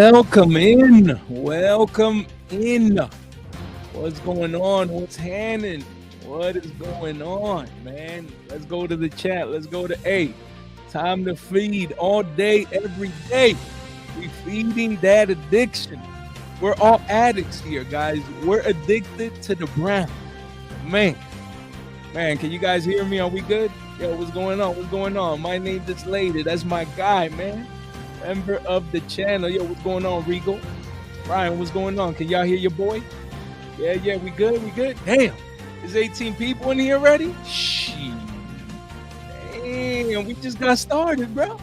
Welcome in. Welcome in. What's going on? What's happening? What is going on, man? Let's go to the chat. Let's go to A. Time to feed all day, every day. We feeding that addiction. We're all addicts here, guys. We're addicted to the brown. Man, can you guys hear me? Are we good? Yo, what's going on? What's going on? My name is Lady. That's my guy, man. Member of the channel. Yo, what's going on, Regal? Ryan, what's going on? Can y'all hear your boy? Yeah, we good? We good? Damn, there's 18 people in here already? Shit. Damn, we just got started, bro.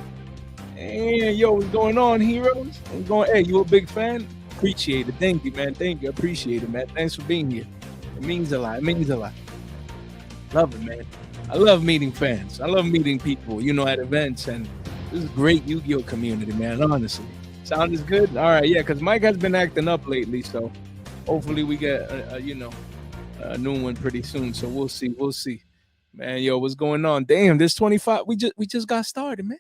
Damn, yo, what's going on, heroes? What's going? Hey, you a big fan? Appreciate it. Thank you, man. Thank you. Appreciate it, man. Thanks for being here. It means a lot. It means a lot. Love it, man. I love meeting fans. I love meeting people, at events, and this is a great Yu-Gi-Oh community, man, honestly. Sound is good? All right, yeah, because Mike has been acting up lately, so hopefully we get, a new one pretty soon, so we'll see. Man, yo, what's going on? Damn, this 25, we just got started, man.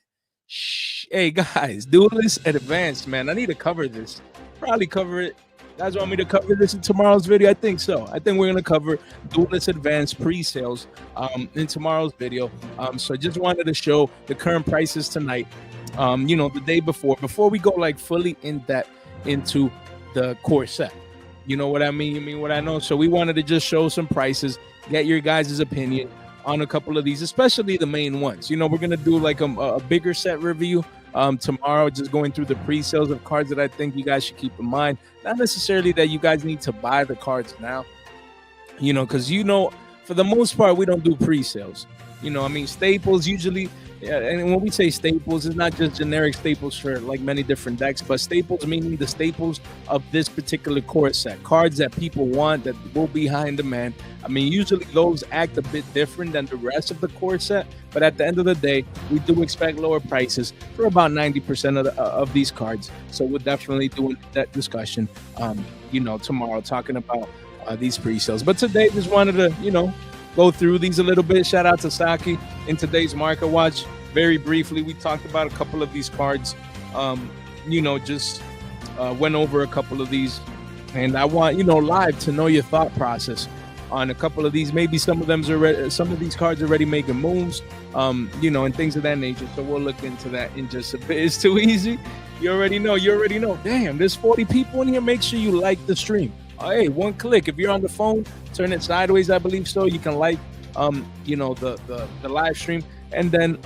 Shh. Hey, guys, Duelist Advanced, man. I need to cover this. Probably cover it. You guys want me to cover this in tomorrow's video? I think so. I think we're going to cover Duelist Advanced pre-sales in tomorrow's video. So I just wanted to show the current prices tonight, the day before we go like fully in depth into the core set. You know what I mean? You mean what I know? So we wanted to just show some prices, get your guys' opinion on a couple of these, especially the main ones. We're going to do like a bigger set review tomorrow, just going through the pre-sales of cards that I think you guys should keep in mind. Not necessarily that you guys need to buy the cards now, because for the most part we don't do pre-sales. Staples usually, and when we say staples, it's not just generic staples for like many different decks, but staples meaning the staples of this particular core set, cards that people want, that will be high in demand. Usually those act a bit different than the rest of the core set, but at the end of the day, we do expect lower prices for about 90% of these cards. So we're definitely doing that discussion, tomorrow, talking about these pre-sales. But today, just wanted to, go through these a little bit. Shout out to Saki in today's market watch. Very briefly, we talked about a couple of these cards. Just went over a couple of these, and I want live to know your thought process on a couple of these. Maybe some of these cards already making moves, and things of that nature. So we'll look into that in just a bit. It's too easy. You already know. Damn, there's 40 people in here. Make sure you like the stream. Hey, one click. If you're on the phone, turn it sideways, I believe so. You can like, the live stream. And then,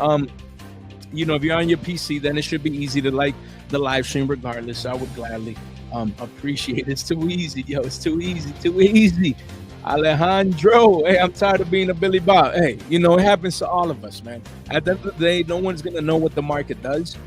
if you're on your PC, then it should be easy to like the live stream regardless. So I would gladly appreciate it. It's too easy, yo. It's too easy. Alejandro, hey, I'm tired of being a Billy Bob. Hey, it happens to all of us, man. At the end of the day, no one's going to know what the market does.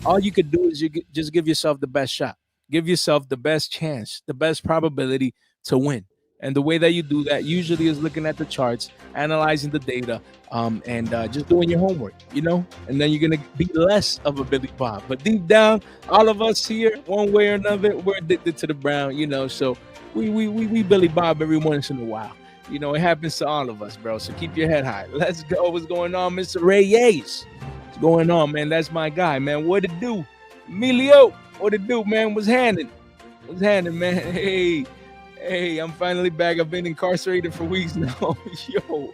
All you could do is just give yourself the best shot. Give yourself the best chance, the best probability to win. And the way that you do that usually is looking at the charts, analyzing the data, and just doing your homework, and then you're going to be less of a Billy Bob. But deep down, all of us here, one way or another, we're addicted to the brown, so we Billy Bob every once in a while. It happens to all of us, bro. So keep your head high. Let's go. What's going on, Mr. Reyes? What's going on, man? That's my guy, man. What it do? Emilia, what it do, man? What's happening, man? Hey, I'm finally back. I've been incarcerated for weeks now. Yo,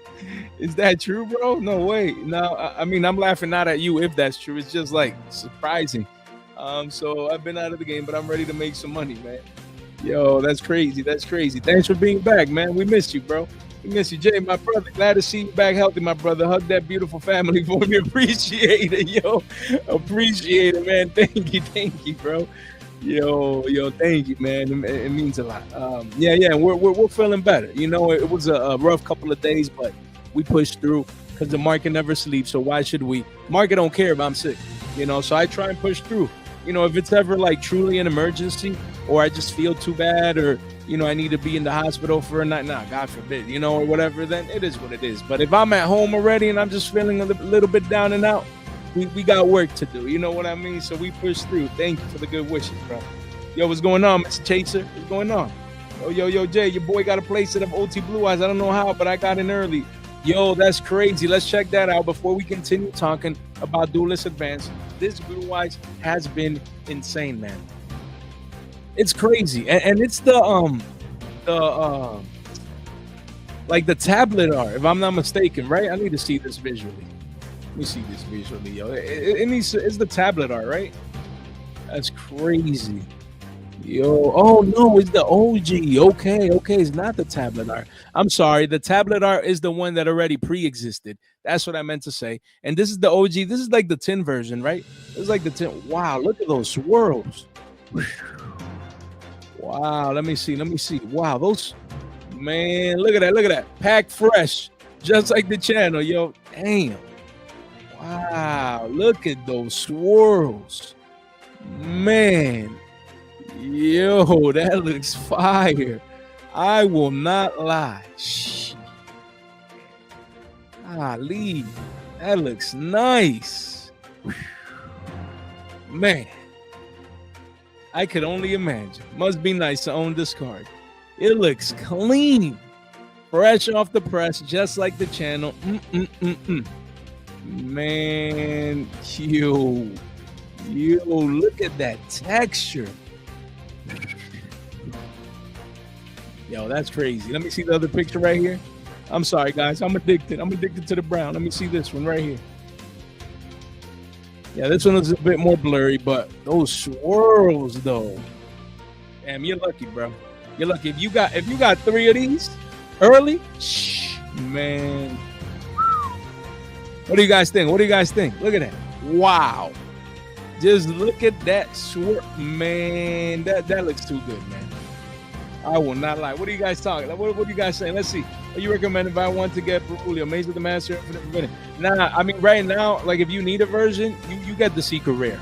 is that true, bro? No way. No, I'm laughing not at you if that's true. It's just like surprising. So I've been out of the game, but I'm ready to make some money, man. Yo, that's crazy. Thanks for being back, man. We missed you, bro. We miss you, Jay, my brother. Glad to see you back healthy, my brother. Hug that beautiful family for me. Appreciate it, yo. Appreciate it, man. Thank you, bro. Yo, thank you, man. It means a lot. We're feeling better. It was a rough couple of days, but we pushed through because the market never sleeps. So why should we? Market don't care if I'm sick, So I try and push through. If it's ever like truly an emergency, or I just feel too bad, or I need to be in the hospital for a night. Nah, God forbid, or whatever. Then it is what it is. But if I'm at home already and I'm just feeling a little bit down and out, we got work to do, you know what I mean? So we push through. Thank you for the good wishes, bro. Yo, what's going on, Mr. Chaser? What's going on? Yo, Jay, your boy got a place at OT Blue Eyes. I don't know how, but I got in early. Yo, that's crazy. Let's check that out before we continue talking about Duelist Advanced. This Blue Eyes has been insane, man. It's crazy, and it's the like the tablet art, if I'm not mistaken, right? I need to see this visually. Let me see this visually, yo. It's the tablet art, right? That's crazy. Yo, oh no, it's the OG. Okay, it's not the tablet art. I'm sorry, the tablet art is the one that already pre-existed. That's what I meant to say. And this is the OG. This is like the tin version, right? It's like the tin. Wow, look at those swirls. Wow, let me see. Wow, those, man, look at that. Pack fresh, just like the channel, yo. Damn. Wow, look at those swirls. Man. Yo, that looks fire. I will not lie. Golly, that looks nice. Man, I could only imagine. Must be nice to own this card. It looks clean, fresh off the press, just like the channel. Man, yo, look at that texture. Yo, that's crazy. Let me see the other picture right here. I'm sorry, guys. I'm addicted to the brown. Let me see this one right here. Yeah, this one is a bit more blurry, but those swirls though. Damn, you're lucky, bro. You're lucky. If you got 3 of these early, man. What do you guys think? Look at that. Wow. Just look at that swirl, man. That looks too good, man. I will not lie. What are you guys talking? What are you guys saying? Let's see. Are you recommending if I want to get Julio, Maze with the Master, Infinite Forbidden? Nah, I mean, right now, like if you need a version, you get the secret rare.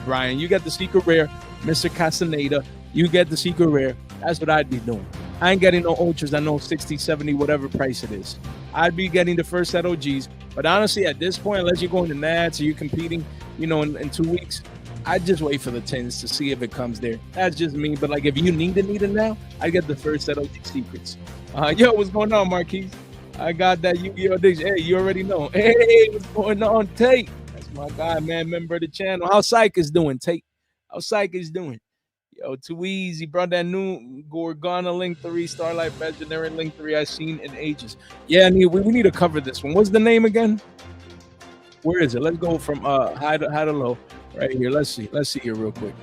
Brian, you get the secret rare. Mr. Castaneda, you get the secret rare. That's what I'd be doing. I ain't getting no ultras. I know 60, 70, whatever price it is. I'd be getting the first set OGs. But honestly, at this point, unless you're going to Nats or you're competing, you know, in 2 weeks, I'd just wait for the 10s to see if it comes there. That's just me. But like, if you need it now, I get the first set of these secrets. Yo, what's going on, Marquise? I got that Yu-Gi-Oh addiction. Hey, you already know. Hey, what's going on, Tate? That's my guy, man. Member of the channel. How Psych is doing, Tate? How Psych is doing? Yo, too easy, bro. That new Gorgana Link 3, Starlight Legendary Link 3 I've seen in ages. Yeah, we need to cover this one. What's the name again? Where is it? Let's go from high to low. Right here. Let's see here real quick.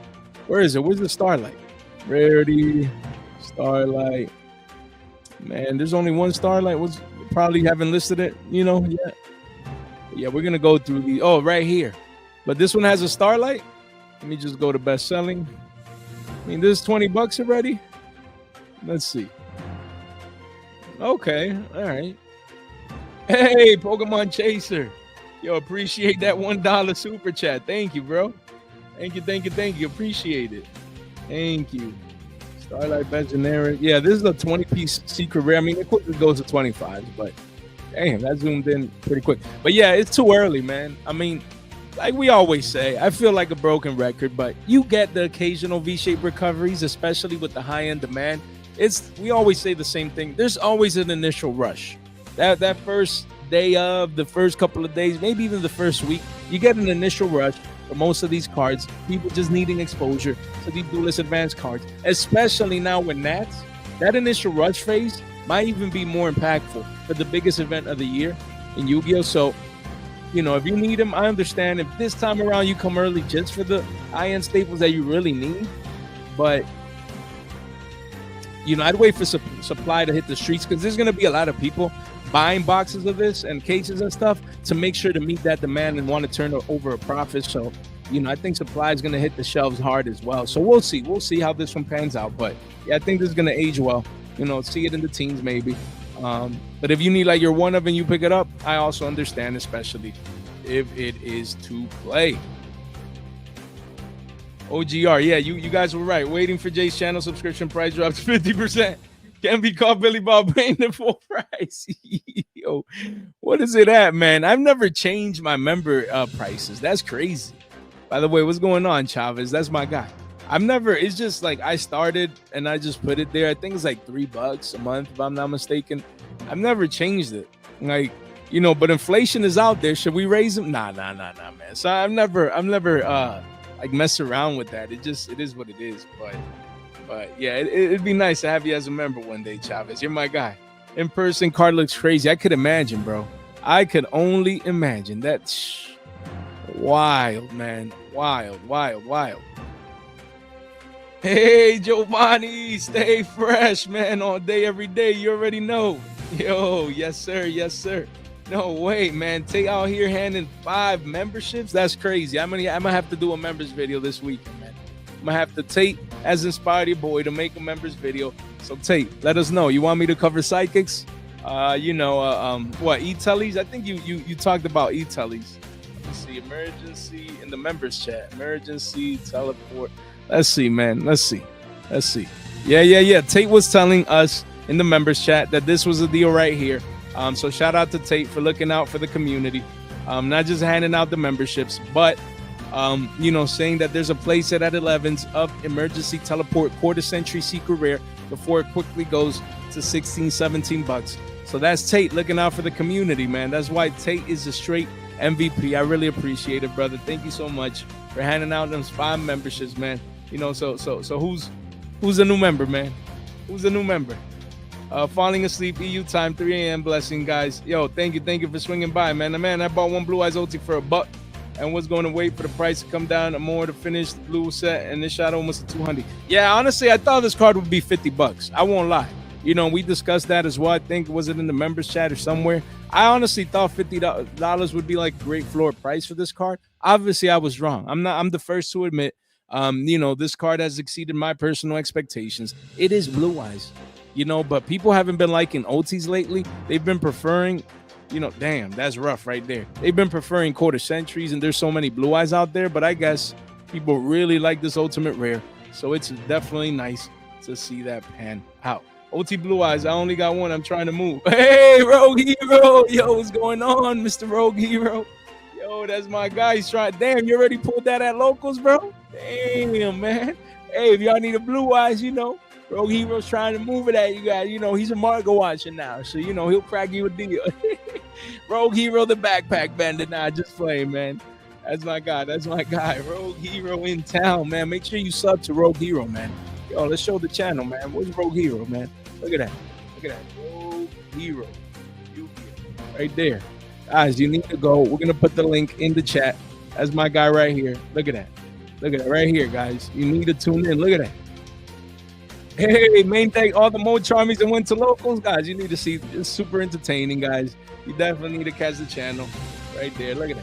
Where is it? Where's the Starlight? Rarity, Starlight. Man, there's only one Starlight. Probably haven't listed it, you know, yet. Yeah, we're gonna go through the right here. But this one has a Starlight. Let me just go to best selling. I mean, this is $20 already. Let's see. Okay, all right. Hey, Pokemon Chaser. Yo, appreciate that $1 super chat. Thank you, bro. Thank you. Appreciate it. Thank you. Starlight Legendary. Yeah, this is a 20-piece secret rare. I mean, it quickly goes to 25s, but damn, that zoomed in pretty quick. But yeah, it's too early, man. I mean, like we always say, I feel like a broken record, but you get the occasional V-shaped recoveries, especially with the high-end demand. We always say the same thing. There's always an initial rush. That first day of, the first couple of days, maybe even the first week, you get an initial rush for most of these cards. People just needing exposure to these Duelist advanced cards, especially now with Nats. That initial rush phase might even be more impactful for the biggest event of the year in Yu-Gi-Oh! So, you know, if you need them, I understand. If this time around you come early just for the high-end staples that you really need, but you know, I'd wait for supply to hit the streets, because there's going to be a lot of people buying boxes of this and cases and stuff to make sure to meet that demand and want to turn over a profit. So, you know, I think supply is going to hit the shelves hard as well. So we'll see how this one pans out. But yeah, I think this is going to age well. You know, see it in the teens maybe. But if you need like your one of and you pick it up, I also understand, especially if it is to play. OGR, yeah, you guys were right. Waiting for Jay's channel subscription price drops 50%. Can be called Billy Bob paying the full price. Yo, what is it at, man? I've never changed my member prices. That's crazy. By the way, what's going on, Chavez? That's my guy. It's just like I started and I just put it there. I think it's like $3 a month, if I'm not mistaken. I've never changed it. Like, you know, but inflation is out there. Should we raise them? Nah, man. So I've never like messed around with that. It is what it is. But But yeah, it'd be nice to have you as a member one day, Chavez. You're my guy. In person, card looks crazy. I could imagine, bro. I could only imagine. That's wild, man. Wild, wild, wild. Hey, Giovanni, stay fresh, man, all day, every day. You already know. Yo, yes, sir. Yes, sir. No way, man. Tate out here handing 5 memberships. That's crazy. I'm gonna have to do a members video this weekend, man. I'm gonna have to Tate as inspired your boy to make a members video. So Tate, let us know. You want me to cover psychics? What e-tellies? I think you talked about e-tellies. Let me see. Emergency in the members chat. Emergency teleport. Let's see, man. Let's see. Yeah. Tate was telling us in the members chat that this was a deal right here. So shout out to Tate for looking out for the community. Not just handing out the memberships, but saying that there's a playset at 11s of emergency teleport quarter century secret rare before it quickly goes to 16, 17 bucks. So that's Tate looking out for the community, man. That's why Tate is a straight MVP. I really appreciate it, brother. Thank you so much for handing out those 5 memberships, man. So who's a new member, man? Who's a new member? Falling asleep, EU time, 3 a.m. blessing, guys. Yo, thank you for swinging by, man. I bought one Blue Eyes OT for $1 and was going to wait for the price to come down more to finish the blue set, and this shot almost to 200. Yeah, honestly, I thought this card would be $50. I won't lie. We discussed that as well. I think, was it in the members chat or somewhere? I honestly thought $50 would be like a great floor price for this card. Obviously, I was wrong. I'm the first to admit, this card has exceeded my personal expectations. It is Blue Eyes, but people haven't been liking OTs lately. They've been preferring, damn, that's rough right there. They've been preferring quarter centuries, and there's so many Blue Eyes out there, but I guess people really like this ultimate rare. So it's definitely nice to see that pan out. OT Blue Eyes, I only got one. I'm trying to move. Hey, Rogue Hero. Yo, what's going on, Mr. Rogue Hero? Yo, that's my guy. He's trying. Damn, you already pulled that at locals, bro? Damn, man. Hey, if y'all need a Blue Eyes, Rogue Hero's trying to move it at you guys. He's a Margo watcher now. So, he'll crack you a deal. Rogue Hero, the backpack bandit. Nah, just playing, man. That's my guy. Rogue Hero in town, man. Make sure you sub to Rogue Hero, man. Yo, let's show the channel, man. Where's Rogue Hero, man? Look at that. Rogue Hero. Yugioh. Right there. Guys, you need to go. We're going to put the link in the chat. That's my guy right here. Look at that. Right here, guys. You need to tune in. Look at that. Hey, main thank all the Mo Charmies and went to locals. Guys, you need to see. It's super entertaining, guys. You definitely need to catch the channel. Right there. Look at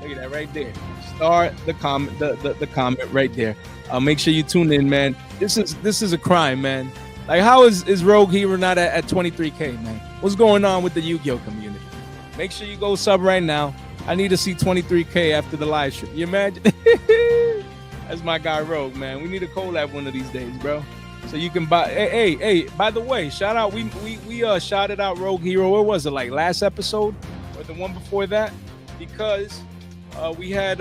that right there. Start the comment, the comment right there. Make sure you tune in, man. This is a crime, man. Like, how is Rogue Hero not at 23K, man? What's going on with the Yu-Gi-Oh community? Make sure you go sub right now. I need to see 23K after the live stream. You imagine? That's my guy Rogue, man. We need a collab one of these days, bro. So you can buy. Hey. By the way, shout out. We shouted out Rogue Hero. Where was it? Like last episode or the one before that? Because we had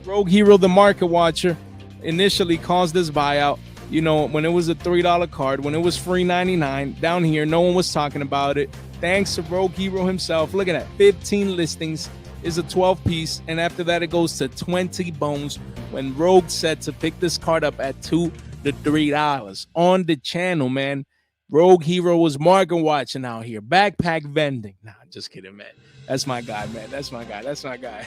Rogue Hero, the market watcher, initially caused this buyout. When it was a $3 card, when it was free 99 down here, no one was talking about it. Thanks to Rogue Hero himself. Look at that. 15 listings is a 12 piece. And after that, it goes to 20 bones when Rogue said to pick this card up at $2 to $3 on the channel, man. Rogue Hero was market watching out here. Backpack vending. Nah, just kidding, man. That's my guy, man. That's my guy.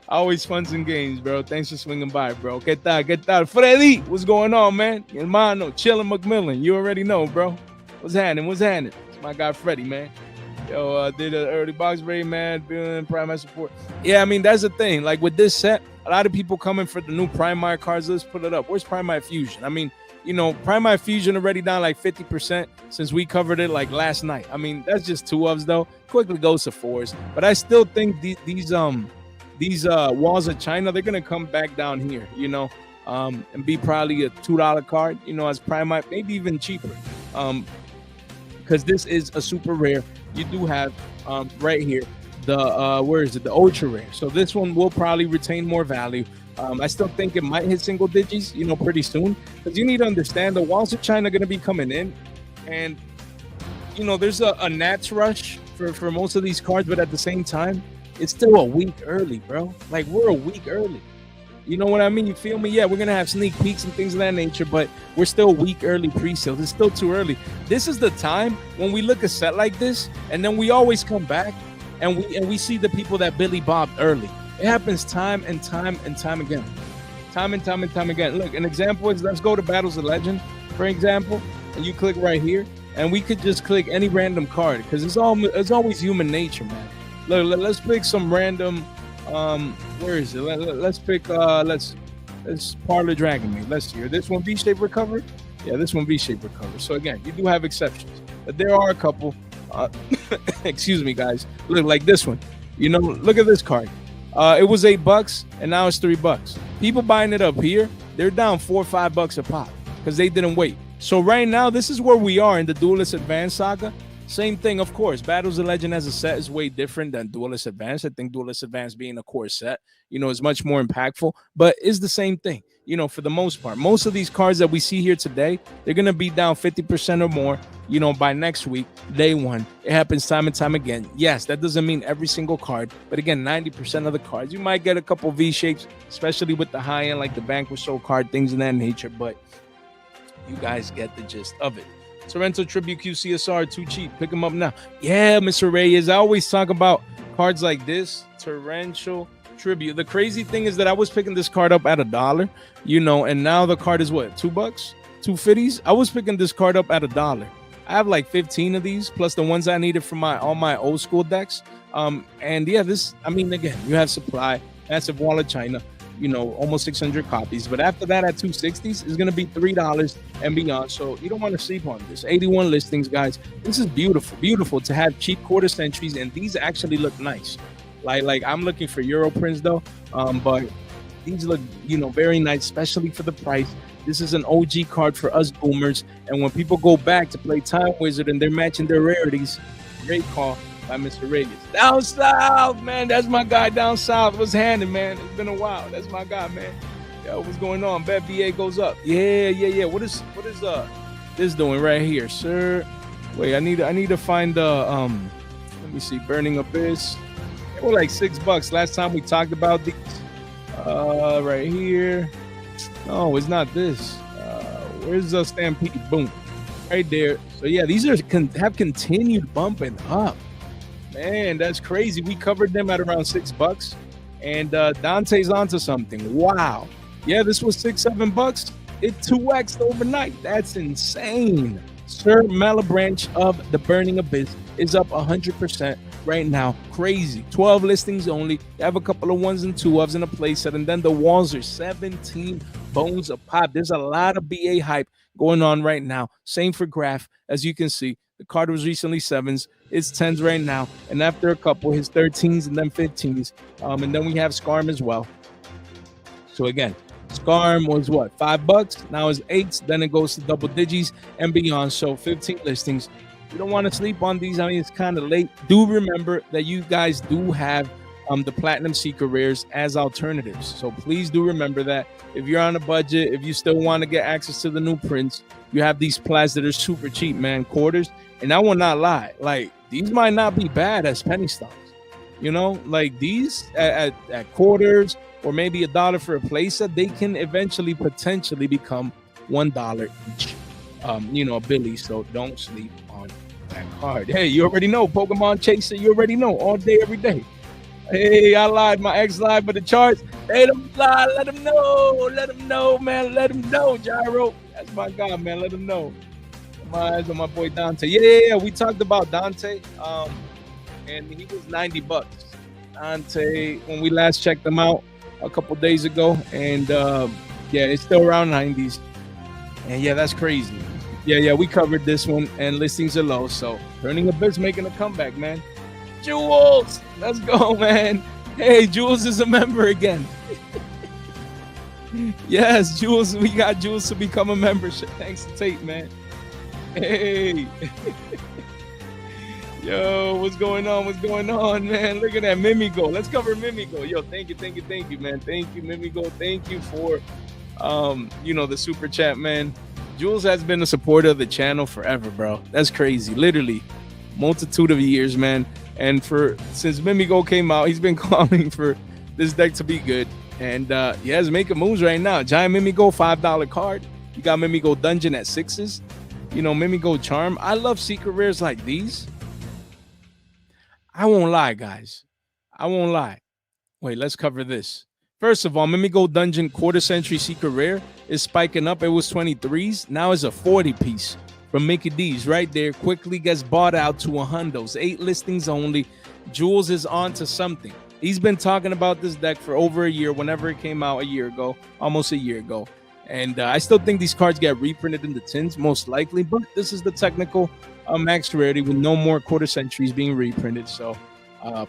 Always fun and games, bro. Thanks for swinging by, bro. Get that. Freddy, what's going on, man? Hermano, chillin' McMillan. You already know, bro. What's happening? It's my guy, Freddy, man. Yo, did an early box raid, man. Doing Primite support. Yeah, I mean, that's the thing. Like, with this set, a lot of people coming for the new Primite cards. Let's put it up. Where's Primite Fusion? I mean, Primite Fusion already down like 50% since we covered it like last night. I mean, that's just 2 ofs, though. Quickly goes to 4s. But I still think these walls of China, they're gonna come back down here, and be probably a $2 card, as Primite, maybe even cheaper, because this is a super rare. You do have right here the where is it, the ultra rare. So this one will probably retain more value. I still think it might hit single digits, pretty soon, because you need to understand the walls of China are gonna be coming in, and there's a Nats rush for most of these cards, but at the same time, it's still a week early, bro. Like, we're a week early. You know what I mean? You feel me? Yeah, we're gonna have sneak peeks and things of that nature, but we're still week early pre-sales. It's still too early. This is the time when we look a set like this, and then we always come back and we see the people that Billy bobbed early. It happens time and time and time again. Time and time and time again. Look, an example is, let's go to Battles of Legend, for example, and you click right here, and we could just click any random card because it's always human nature, man. Look, let's pick some random. Where is it? Let's pick. Let's Parlor Dragon Maid. Let's see. This one V-shape recover. Yeah, this one V-shape recover. So again, you do have exceptions, but there are a couple. Excuse me, guys. Look, like this one. You know, look at this card. It was $8 and now it's $3. People buying it up here, they're down $4 or $5 a pop because they didn't wait. So right now, this is where we are in the Duelist Advanced saga. Same thing, of course. Battles of Legend as a set is way different than Duelist Advanced. I think Duelist Advanced being a core set, you know, is much more impactful, but it's the same thing, you know, for the most part. Most of these cards that we see here today, they're going to be down 50% or more, you know, by next week, day one. It happens time and time again. Yes, that doesn't mean every single card, but again, 90% of the cards. You might get a couple V-shapes, especially with the high end, like the Vanquish Soul card, things of that nature, but you guys get the gist of it. Torrential Tribute QCSR, too cheap. Pick them up now. Yeah, Mr. Reyes. I always talk about cards like this. Torrential Tribute. The crazy thing is that I was picking this card up at $1, you know, and now the card is what, $2? $2.50s? I was picking this card up at $1. I have like 15 of these, plus the ones I needed for all my old school decks. And yeah, this, I mean, again, you have supply, massive wall of China, you know, almost 600 copies. But after that, at 260s, it's going to be $3 and beyond. So you don't want to sleep on this. 81 listings, guys. This is beautiful, beautiful to have cheap quarter centuries. And these actually look nice. Like I'm looking for Euro prints though. But these look, you know, very nice, especially for the price. This is an OG card for us boomers. And when people go back to play Time Wizard and they're matching their rarities, great call by Mr. Reyes. Down south, man. That's my guy down south. What's happening, man? It's been a while. That's my guy, man. Yo, what's going on? Bet BA goes up. Yeah. What is this doing right here, sir? Wait, I need to find the let me see, Burning Abyss. They were like $6 last time we talked about these. Right here. No, it's not this. Where's the Stampede? Boom. Right there. So yeah, these have continued bumping up. Man, that's crazy. We covered them at around $6, and Dante's onto something. Wow. Yeah, this was $6-7. It 2x'd overnight. That's insane. Sir Malabranch of the Burning Abyss is up 100% right now. Crazy. 12 listings only. You have a couple of 1s and 2s in a playset, and then the walls are 17 bones a pop. There's a lot of BA hype going on right now. Same for Graph, as you can see. The card was recently 7s. It's 10s right now. And after a couple, his 13s and then 15s. And then we have Scarm as well. So again, Scarm was what, $5? Now it's 8s. Then it goes to double digits and beyond. So 15 listings. You don't want to sleep on these. I mean, it's kind of late. Do remember that you guys do have the Platinum Secret Rares as alternatives. So please do remember that. If you're on a budget, if you still want to get access to the new prints, you have these plats that are super cheap, man. Quarters. And I will not lie. Like, these might not be bad as penny stocks. You know, like these at quarters or maybe $1 for a playset, they can eventually potentially become $1 each. You know, Billy. So don't sleep on that card. Hey, you already know. Pokemon Chaser, you already know. All day, every day. Hey, I lied. My ex lied, but the charts, they don't lie. Let them know. Let them know, man. Let them know, Gyro. That's my guy, man. Let them know. My eyes on my boy Dante. Yeah. We talked about Dante. And he was $90. Dante, when we last checked him out a couple days ago, and yeah, it's still around 90s. And yeah, that's crazy. Yeah, we covered this one, and listings are low. So Burning Abyss making a comeback, man. Jules, let's go, man. Hey, Jules is a member again. Yes, Jules, we got Jules to become a member. Thanks to Tate, man. Hey. Yo, what's going on? What's going on, man? Look at that Mimighoul. Let's cover Mimighoul. Yo, thank you, man. Thank you, Mimighoul. Thank you for you know, the super chat, man. Jules has been a supporter of the channel forever, bro. That's crazy. Literally, multitude of years, man. And since Mimighoul came out, he's been calling for this deck to be good. And yeah, it's making moves right now. Giant Mimighoul, $5 card. You got Mimighoul Dungeon at 6s. You know, Mimighoul Charm. I love secret rares like these. I won't lie, guys. I won't lie. Wait, let's cover this. First of all, Mimighoul Dungeon quarter century secret rare is spiking up. It was 23s. Now it's a 40 piece from Mickey D's right there. Quickly gets bought out to a hundos. 8 listings only. Jules is on to something. He's been talking about this deck for over a year, whenever it came out a year ago, almost a year ago. And I still think these cards get reprinted in the tins, most likely. But this is the technical max rarity with no more quarter centuries being reprinted. So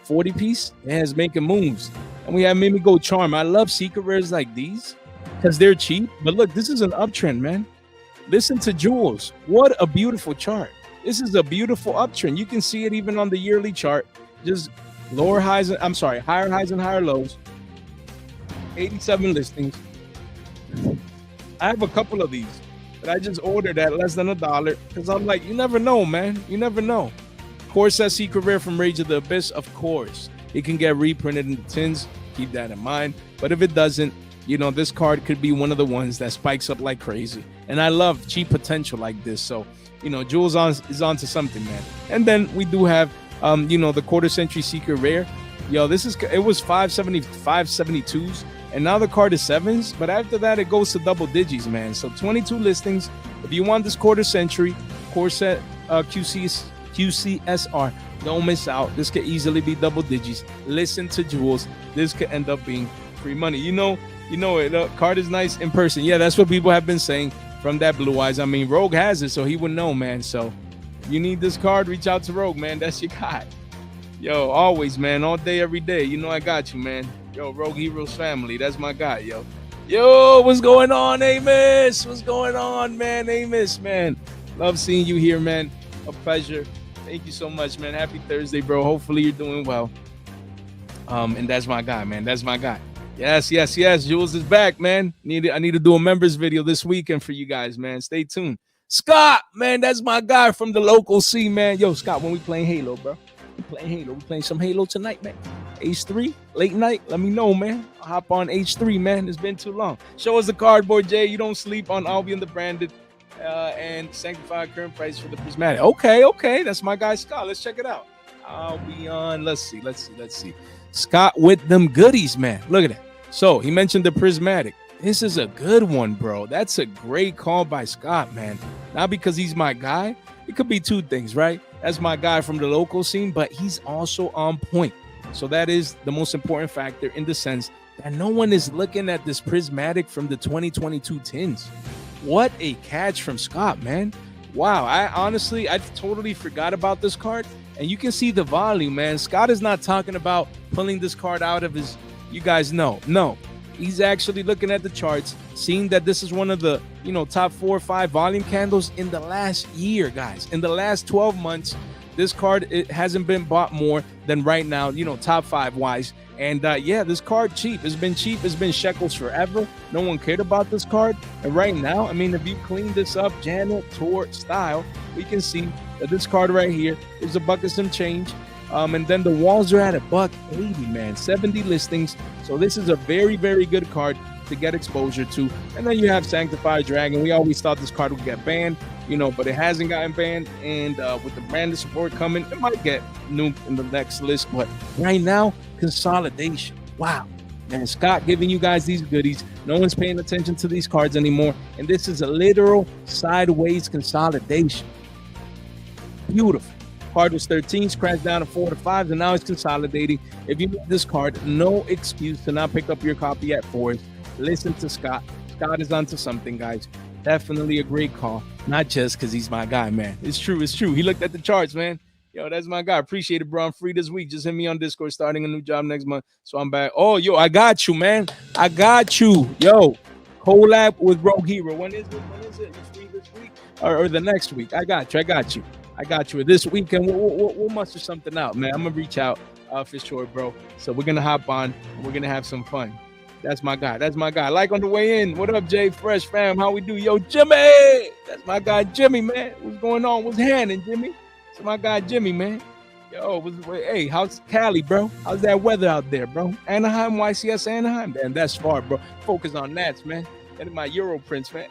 40 piece, yeah, it's making moves. And we have Mimighoul Charm. I love secret rares like these because they're cheap. But look, this is an uptrend, man. Listen to Jules. What a beautiful chart. This is a beautiful uptrend. You can see it even on the yearly chart. Just higher highs and higher lows. 87 listings. I have a couple of these that I just ordered at less than $1 because I'm like, you never know, man. You never know. Of course, that secret rare from Rage of the Abyss, of course. It can get reprinted in the tins. Keep that in mind. But if it doesn't, you know, this card could be one of the ones that spikes up like crazy. And I love cheap potential like this. So, you know, Jules is on to something, man. And then we do have, you know, the quarter century secret rare. Yo, it was 572s. And now the card is 7s, but after that, it goes to double digits, man. So 22 listings. If you want this quarter century, core set QCSR, don't miss out. This could easily be double digits. Listen to Jules. This could end up being free money. You know it. The card is nice in person. Yeah, that's what people have been saying from that Blue Eyes. I mean, Rogue has it, so he would know, man. So if you need this card, reach out to Rogue, man. That's your guy. Yo, always, man. All day, every day. You know I got you, man. Yo, Rogue Heroes family, that's my guy, yo. Yo, what's going on, Amos? What's going on, man? Amos, man. Love seeing you here, man. A pleasure. Thank you so much, man. Happy Thursday, bro. Hopefully you're doing well. And that's my guy, man. That's my guy. Yes. Jules is back, man. I need to do a members video this weekend for you guys, man. Stay tuned. Scott, man, that's my guy from the local C, man. Yo, Scott, when we playing Halo, bro. We playing some Halo tonight, man. H3, late night, let me know, man. I'll hop on H3, man. It's been too long. Show us the cardboard, Jay. You don't sleep on Albion the Branded and Sanctified current price for the Prismatic. Okay. That's my guy, Scott. Let's check it out. Albion, let's see. Scott with them goodies, man. Look at that. So he mentioned the Prismatic. This is a good one, bro. That's a great call by Scott, man. Not because he's my guy. It could be two things, right? That's my guy from the local scene, but he's also on point. So that is the most important factor in the sense that no one is looking at this Prismatic from the 2022 tins. What a catch from Scott, man. Wow, I totally forgot about this card. And you can see the volume, man. Scott is not talking about pulling this card out of his, you guys know. No, he's actually looking at the charts, seeing that this is one of the, you know, top 4 or 5 volume candles in the last year, guys. In the last 12 months, this card, it hasn't been bought more than right now, you know, top 5 wise. And yeah, this card cheap. It's been cheap. It's been shekels forever. No one cared about this card. And right now, I mean, if you clean this up, Janet Tour style, we can see that this card right here is a buck and some change. And then the walls are at $180, man. 70 listings. So this is a very, very good card to get exposure to. And then you have Sanctified Dragon. We always thought this card would get banned, you know, but it hasn't gotten banned. And with the branded support coming, it might get nuked in the next list. But right now, consolidation. Wow. Man, Scott giving you guys these goodies. No one's paying attention to these cards anymore. And this is a literal sideways consolidation. Beautiful. Card was 13s, crashed down to 4 to 5s, and now it's consolidating. If you need this card, no excuse to not pick up your copy at 4s. Listen to Scott. Scott is onto something, guys. Definitely a great call. Not just because he's my guy, man. It's true. He looked at the charts, man. Yo, that's my guy. Appreciate it, bro. I'm free this week. Just hit me on Discord, starting a new job next month. So I'm back. Oh, yo, I got you, man. I got you. Yo, collab with Rogue Hero. When is it? This week or the next week? I got you. This weekend, we'll muster something out, man. I'm going to reach out for sure, bro. So we're going to hop on. And we're going to have some fun. That's my guy. Like on the way in. What up, Jay Fresh fam? How we do? Yo, Jimmy. That's my guy, Jimmy, man. What's going on? What's happening, Jimmy? It's my guy, Jimmy, man. Yo, hey, how's Cali, bro? How's that weather out there, bro? Anaheim, YCS Anaheim. Man, that's far, bro. Focus on Nats, man. And my Euro Prince, man.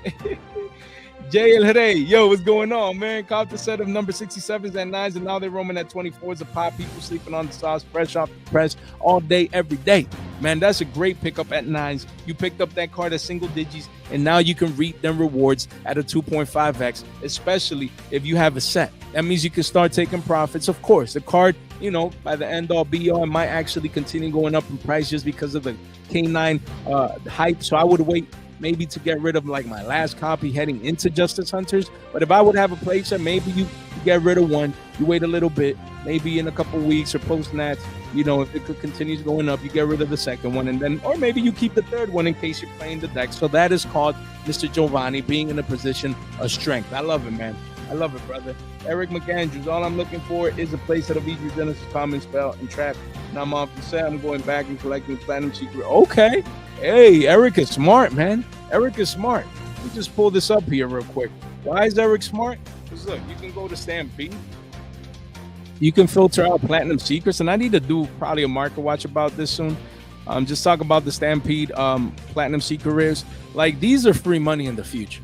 JL Hooray, yo, what's going on, man? Caught the set of number 67s and 9s, and now they're roaming at 24s. A pop, people sleeping on the sauce, fresh off the press all day, every day. Man, that's a great pickup at 9s. You picked up that card at single digits, and now you can reap them rewards at a 2.5x, especially if you have a set. That means you can start taking profits. Of course, the card, you know, by the end all be all, it might actually continue going up in price just because of the K9 hype. So I would wait maybe to get rid of like my last copy heading into Justice Hunters. But if I would have a playset, maybe you get rid of one, you wait a little bit, maybe in a couple weeks or post Nats, you know, if it continues going up, you get rid of the second one, and then, or maybe you keep the third one in case you're playing the deck. So that is called Mr. Giovanni being in a position of strength. I love it, man. I love it, brother. Eric McAndrews, all I'm looking for is a place that'll be Regenesis, Common Spell, and Trap. And I'm off the set. I'm going back and collecting Platinum Secret. Okay. Hey, Eric is smart, man. Eric is smart. Let me just pull this up here real quick. Why is Eric smart? Because look, you can go to Stampede. You can filter out Platinum Secrets, and I need to do probably a market watch about this soon. Just talk about the Stampede Platinum Secret rares. Like, these are free money in the future.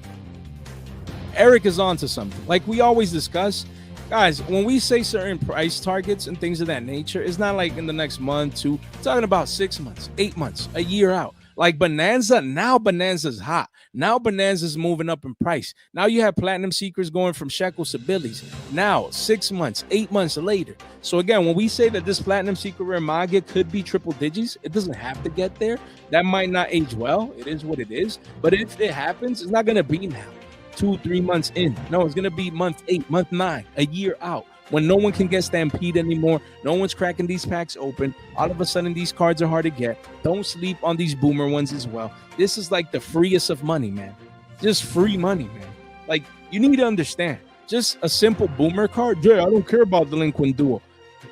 Eric is onto something. Like we always discuss, guys, when we say certain price targets and things of that nature, it's not like in the next month, two. We're talking about 6 months, 8 months, a year out. Like Bonanza, now Bonanza's hot. Now Bonanza's moving up in price. Now you have Platinum Secrets going from shekels to billies. Now 6 months, 8 months later. So again, when we say that this Platinum Secret rare manga could be triple digits, it doesn't have to get there. That might not age well. It is what it is. But if it happens, it's not going to be now. 2-3 months in. No, it's gonna be month 8, month 9, a year out, when no one can get Stampede anymore. No one's cracking these packs open. All of a sudden, these cards are hard to get. Don't sleep on these boomer ones as well. This is like the freest of money, man. Just free money, man. Like, you need to understand, just a simple boomer card. Yeah, I don't care about Delinquent Duel.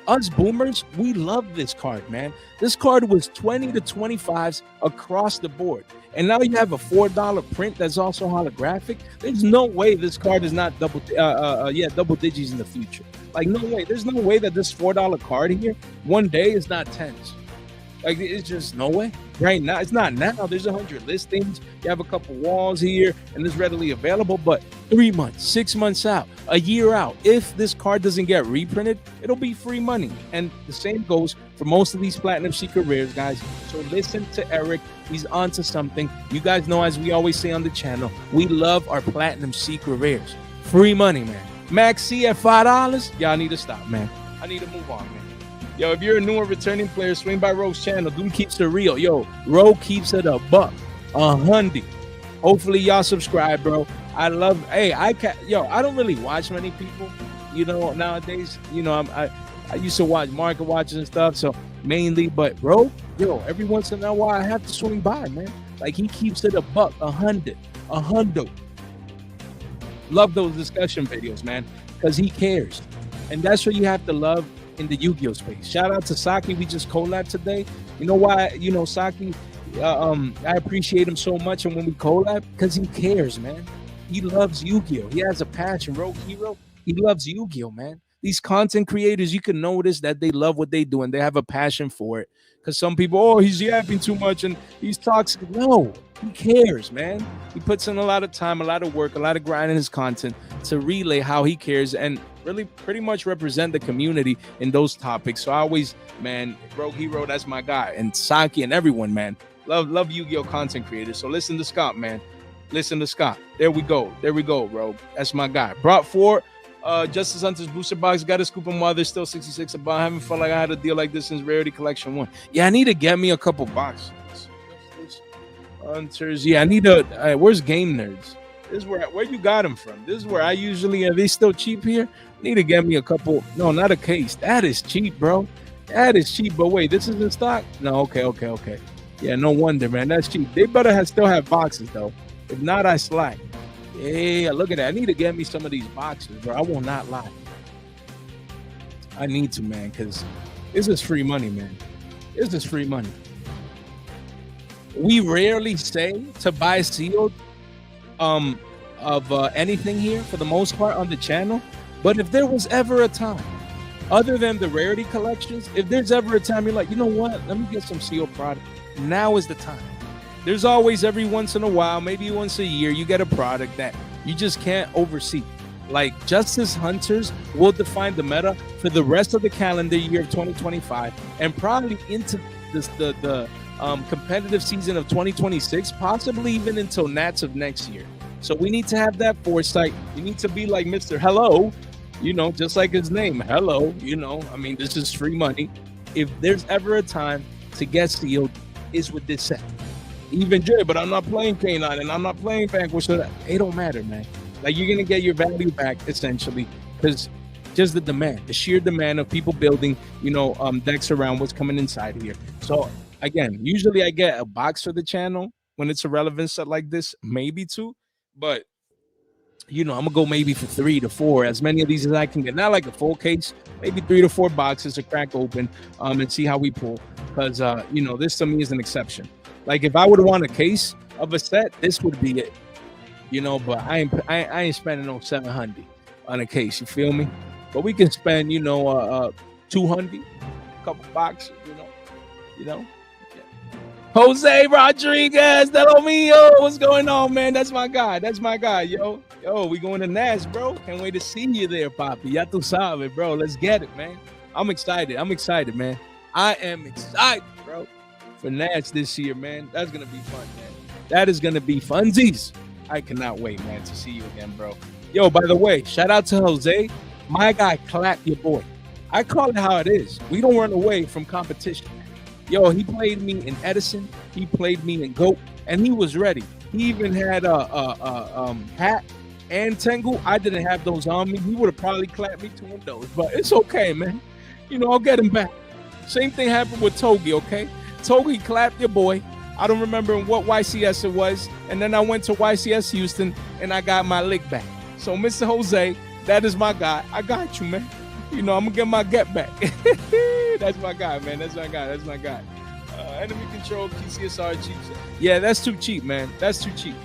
Us boomers, we love this card, man. This card was 20 to 25s across the board. And now you have a $4 print that's also holographic. There's no way this card is not double digits in the future. Like, no way. There's no way that this $4 card here one day is not tens. Like, it's just no way. Right now, it's not now. There's 100 listings. You have a couple walls here, and it's readily available. But 3 months, 6 months out, a year out, if this card doesn't get reprinted, it'll be free money. And the same goes for most of these Platinum Secret rares, guys. So listen to Eric. He's onto something. You guys know, as we always say on the channel, we love our Platinum Secret rares. Free money, man. Max C at $5. Y'all need to stop, man. I need to move on, man. Yo, if you're a new or returning player, swing by Ro's channel. Dude keeps it real. Yo, Ro keeps it a buck, $100. Hopefully y'all subscribe, bro. I love. Hey, I don't really watch many people, you know, nowadays. You know, I used to watch market watches and stuff, so mainly. But Ro, yo, every once in a while I have to swing by, man. Like, he keeps it a buck, $100. Love those discussion videos, man, because he cares, and that's what you have to love in the Yu-Gi-Oh space. Shout out to Saki. We just collab today. You know why? You know, Saki, I appreciate him so much, and when we collab, because he cares, man. He loves Yu-Gi-Oh. He has a passion. Rogue Hero, he loves Yu-Gi-Oh, man. These content creators, you can notice that they love what they do and they have a passion for it. Because some people, oh, he's yapping too much and he's toxic. No, he cares, man. He puts in a lot of time, a lot of work, a lot of grind in his content to relay how he cares and really pretty much represent the community in those topics. So I always, man, Rogue Hero, that's my guy. And Saki and everyone, man. Love Yu-Gi-Oh content creators. So listen to Scott, man. Listen to Scott. There we go. There we go, Rogue. That's my guy. Brought 4 Justice Hunters booster box. Got a scoop of mother. Still 66 about. I haven't felt like I had a deal like this since Rarity Collection 1. Yeah, I need to get me a couple boxes. Hunters. Yeah, I need to. Where's Game Nerds? This is where you got them from. This is where I usually. Are they still cheap here? Need to get me a couple. No, not a case. That is cheap, bro. That is cheap. But wait, this is in stock? No. Okay. Yeah, no wonder, man. That's cheap. They better still have boxes though. If not, I slack. Yeah, look at that. I need to get me some of these boxes, bro. I will not lie. I need to, man, because this is free money, man. This is free money. We rarely say to buy sealed of anything here for the most part on the channel. But if there was ever a time other than the rarity collections, if there's ever a time you're like, you know what, let me get some sealed product, now is the time. There's always every once in a while, maybe once a year, you get a product that you just can't oversee. Like Justice Hunters will define the meta for the rest of the calendar year of 2025 and probably into the competitive season of 2026, possibly even until Nats of next year. So we need to have that foresight. You need to be like Mr. Hello, you know, just like his name, Hello, you know, I mean, this is free money. If there's ever a time to get sealed, is with this set. Even Jay, but I'm not playing K9 and I'm not playing Vanquish, so it don't matter, man. Like, you're gonna get your value back essentially, because just the demand, the sheer demand of people building, you know, decks around what's coming inside here. So again, usually I get a box for the channel when it's a relevant set like this, maybe 2, but you know, I'm gonna go maybe for 3 to 4, as many of these as I can get. Not like a full case, maybe 3 to 4 boxes to crack open and see how we pull, because you know, this to me is an exception. Like, if I would want a case of a set, this would be it, you know. But I ain't spending no 700 on a case, you feel me? But we can spend, you know, 200, a couple boxes, you know. Yeah. Jose Rodriguez, hello me, yo, what's going on, man? That's my guy, yo. We going to Nats, bro. Can't wait to see you there, Poppy. Ya tu sabes, bro. Let's get it, man. I'm excited, man. I am excited, bro, for Nats this year, man. That's gonna be fun, man. That is gonna be funsies. I cannot wait, man, to see you again, bro. Yo, by the way, shout out to Jose. My guy, clap your boy. I call it how it is. We don't run away from competition. Yo, he played me in Edison. He played me in GOAT, and he was ready. He even had a hat and Tengu. I didn't have those on me. He would have probably clapped me 2 of those, but it's okay, man. You know, I'll get him back. Same thing happened with Togi, okay? Togi clapped your boy. I don't remember what YCS it was. And then I went to YCS Houston and I got my lick back. So Mr. Jose, that is my guy. I got you, man. You know, I'm gonna get my get back. That's my guy, man. That's my guy. Enemy control, QCSR cheap. Yeah, that's too cheap, man. That's too cheap.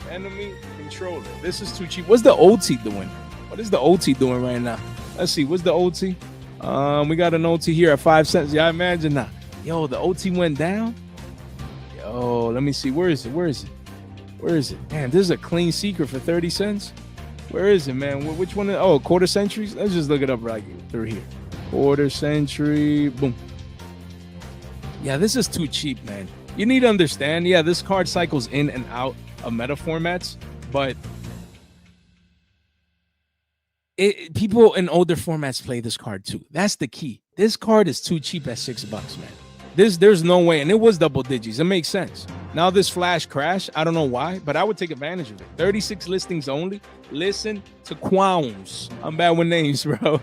Enemy controller. This is too cheap. What's the OT doing? What is the OT doing right now? Let's see. What's the OT? We got an OT here at 5 cents. Yeah, I imagine that. Yo, the OT went down. Yo, let me see. Where is it? Man, this is a clean secret for 30 cents. Where is it, man? Which one? Oh, quarter centuries. Let's just look it up right through here. Quarter century. Boom. Yeah, this is too cheap, man. You need to understand. Yeah, this card cycles in and out of meta formats, but people in older formats play this card too. That's the key. This card is too cheap at $6, man. There's no way, and it was double digits. It makes sense. Now this flash crash, I don't know why, but I would take advantage of it. 36 listings only. Listen to Quowns. I'm bad with names, bro.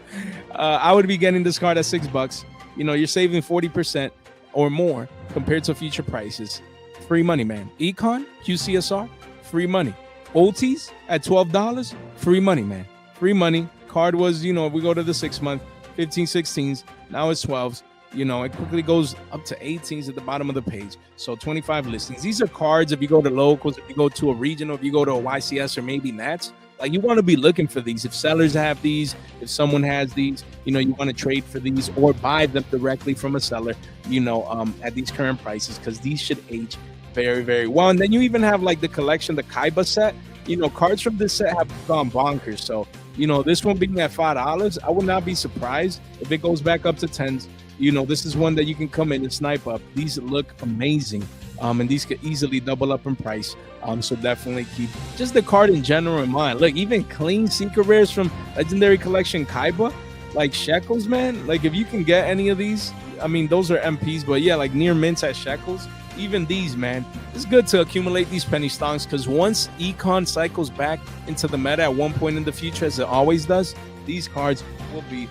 I would be getting this card at $6. You know, you're saving 40% or more compared to future prices. Free money, man. Econ, QCSR, free money. OTs at $12, free money, man. Free money. Card was, you know, if we go to the 6 month, 15, 16s, now it's 12s. You know, it quickly goes up to 18s at the bottom of the page. So 25 listings. These are cards if you go to locals, if you go to a regional, if you go to a YCS or maybe Nats. Like, you want to be looking for these. If sellers have these, if someone has these, you know, you want to trade for these or buy them directly from a seller, you know, at these current prices, because these should age very, very well. And then you even have like the collection, the Kaiba set. You know, cards from this set have gone bonkers. So, you know, this one being at $5, I would not be surprised if it goes back up to 10s. You know, this is one that you can come in and snipe up. These look amazing. And these could easily double up in price. So definitely keep just the card in general in mind. Look, even clean secret rares from Legendary Collection Kaiba, like Shekels, man. Like, if you can get any of these, I mean, those are MPs, but yeah, like near mints at Shekels. Even these, man, it's good to accumulate these penny stocks, because once Econ cycles back into the meta at one point in the future, as it always does, these cards will be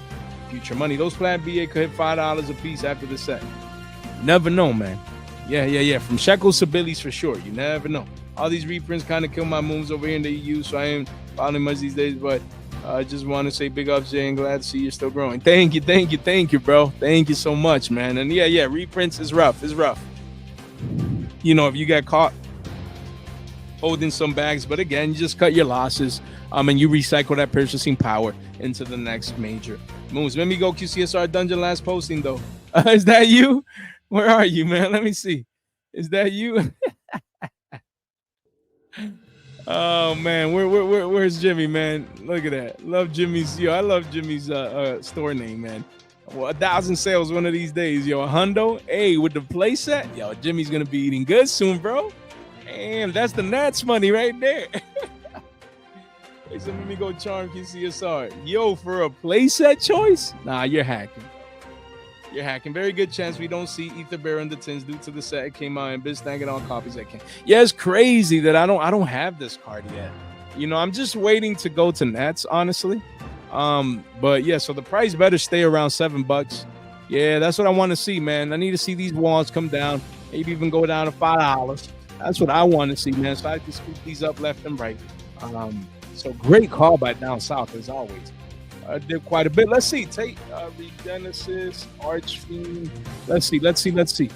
future money. Those flat BA could hit $5 a piece after the set. Never know, man. Yeah. From Shekels to Billies for sure. You never know. All these reprints kind of kill my moves over here in the EU, so I ain't following much these days, but I just want to say big ups, Jay, and glad to see you're still growing. Thank you, bro. Thank you so much, man. And yeah, reprints is rough. It's rough. You know, if you get caught holding some bags, but again, you just cut your losses, and you recycle that purchasing power into the next major Moons, let me go QCSR Dungeon last posting though. Is that you? Where are you, man? Let me see. Is that you? Oh man, where's Jimmy, man? Look at that. Love Jimmy's. Yo, I love Jimmy's store name, man. Well, 1,000 sales one of these days. Yo, a hundo. Hey, with the play set. Yo, Jimmy's gonna be eating good soon, bro. Damn, that's the Nats money right there. Hey, so let me go charm QCSR. Yo, for a playset choice? Nah, you're hacking. You're hacking. Very good chance we don't see Ether Bear in the tins due to the set it came out and Biz snagging all copies that can. Yeah, it's crazy that I don't have this card yet. You know, I'm just waiting to go to Nats, honestly. But yeah, so the price better stay around $7. Yeah, that's what I want to see, man. I need to see these walls come down, maybe even go down to $5. That's what I want to see, man. So I can scoop these up left and right. So great call by Down South as always. I did quite a bit. Let's see. Take Regenesis, Archfiend. Let's see.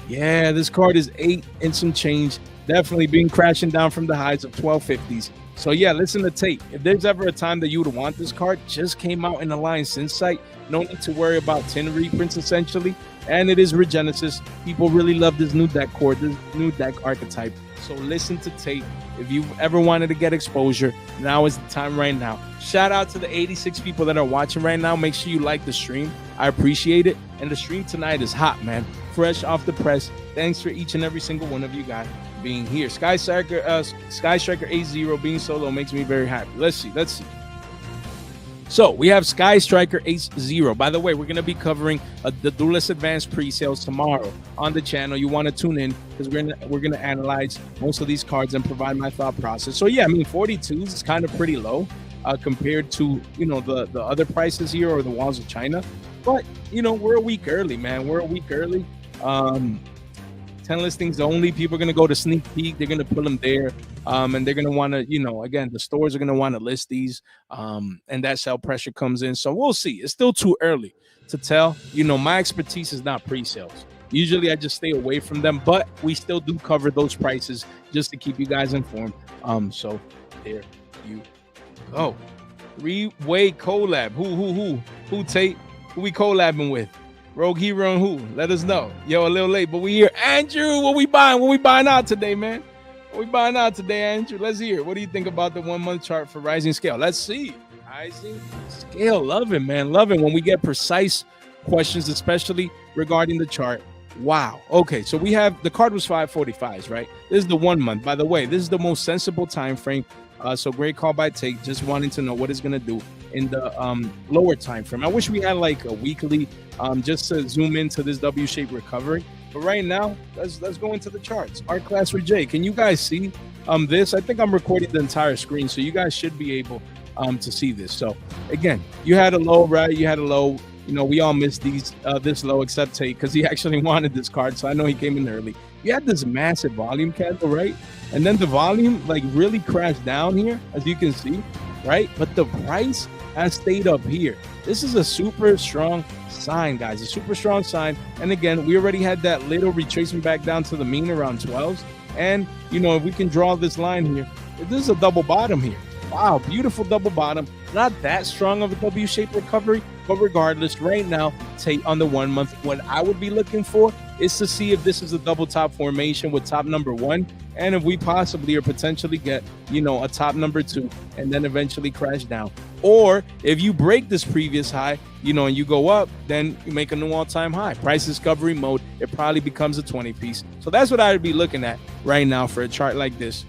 Yeah, this card is 8 and some change. Definitely been crashing down from the highs of 1250s. So yeah, listen to Tate. If there's ever a time that you would want this card, just came out in the Alliance Insight. No need to worry about 10 reprints essentially. And it is Regenesis. People really love this new deck core, this new deck archetype. So listen to Tate. If you ever wanted to get exposure, now is the time right now. Shout out to the 86 people that are watching right now. Make sure you like the stream. I appreciate it. And the stream tonight is hot, man. Fresh off the press. Thanks for each and every single one of you guys being here. Sky Striker A0 being solo makes me very happy. Let's see. So we have Sky Striker H0. By the way, we're going to be covering the Duelist Advanced pre-sales tomorrow on the channel. You want to tune in because we're going to analyze most of these cards and provide my thought process. So yeah, I mean 42s is kind of pretty low compared to, you know, the other prices here or the Walls of China. But, you know, we're a week early, man. We're a week early. 10 listings only. People are going to go to sneak peek. They're going to put them there. And they're going to want to, you know, again, the stores are going to want to list these. And that sell pressure comes in. So we'll see. It's still too early to tell. You know, my expertise is not pre-sales. Usually I just stay away from them, but we still do cover those prices just to keep you guys informed. So there you go. 3-way collab. Who Tate? Who we collabing with? Rogue Hero and who? Let us know. Yo, a little late, but we here. Andrew, what we buying? What we buying out today, man? What we buying out today, Andrew? Let's hear. What do you think about the 1 month chart for Rising Scale? Let's see. Rising Scale. Love it, man. Love it when we get precise questions, especially regarding the chart. Wow. Okay, so we have the card was 545s, right? This is the 1 month. By the way, this is the most sensible time frame. So great call by Take. Just wanting to know what it's gonna do in the lower time frame. I wish we had like a weekly just to zoom into this W-shaped recovery. But right now, let's go into the charts. Art Class for Jay. Can you guys see this? I think I'm recording the entire screen, so you guys should be able to see this. So again, you had a low, right? You had a low. You know, we all missed these this low except Tate because he actually wanted this card, so I know he came in early. You had this massive volume candle, right? And then the volume like really crashed down here, as you can see, right? But the price has stayed up here. This is a super strong sign, guys, a super strong sign. And again, we already had that little retracement back down to the mean around 12s. And, you know, if we can draw this line here, this is a double bottom here. Wow, beautiful double bottom. Not that strong of a W-shaped recovery, but regardless, right now, Tate on the 1 month, what I would be looking for is to see if this is a double top formation with top number 1, and if we possibly or potentially get, you know, a top number 2, and then eventually crash down. Or if you break this previous high, you know, and you go up, then you make a new all-time high. Price discovery mode, it probably becomes a 20 piece. So that's what I would be looking at right now for a chart like this.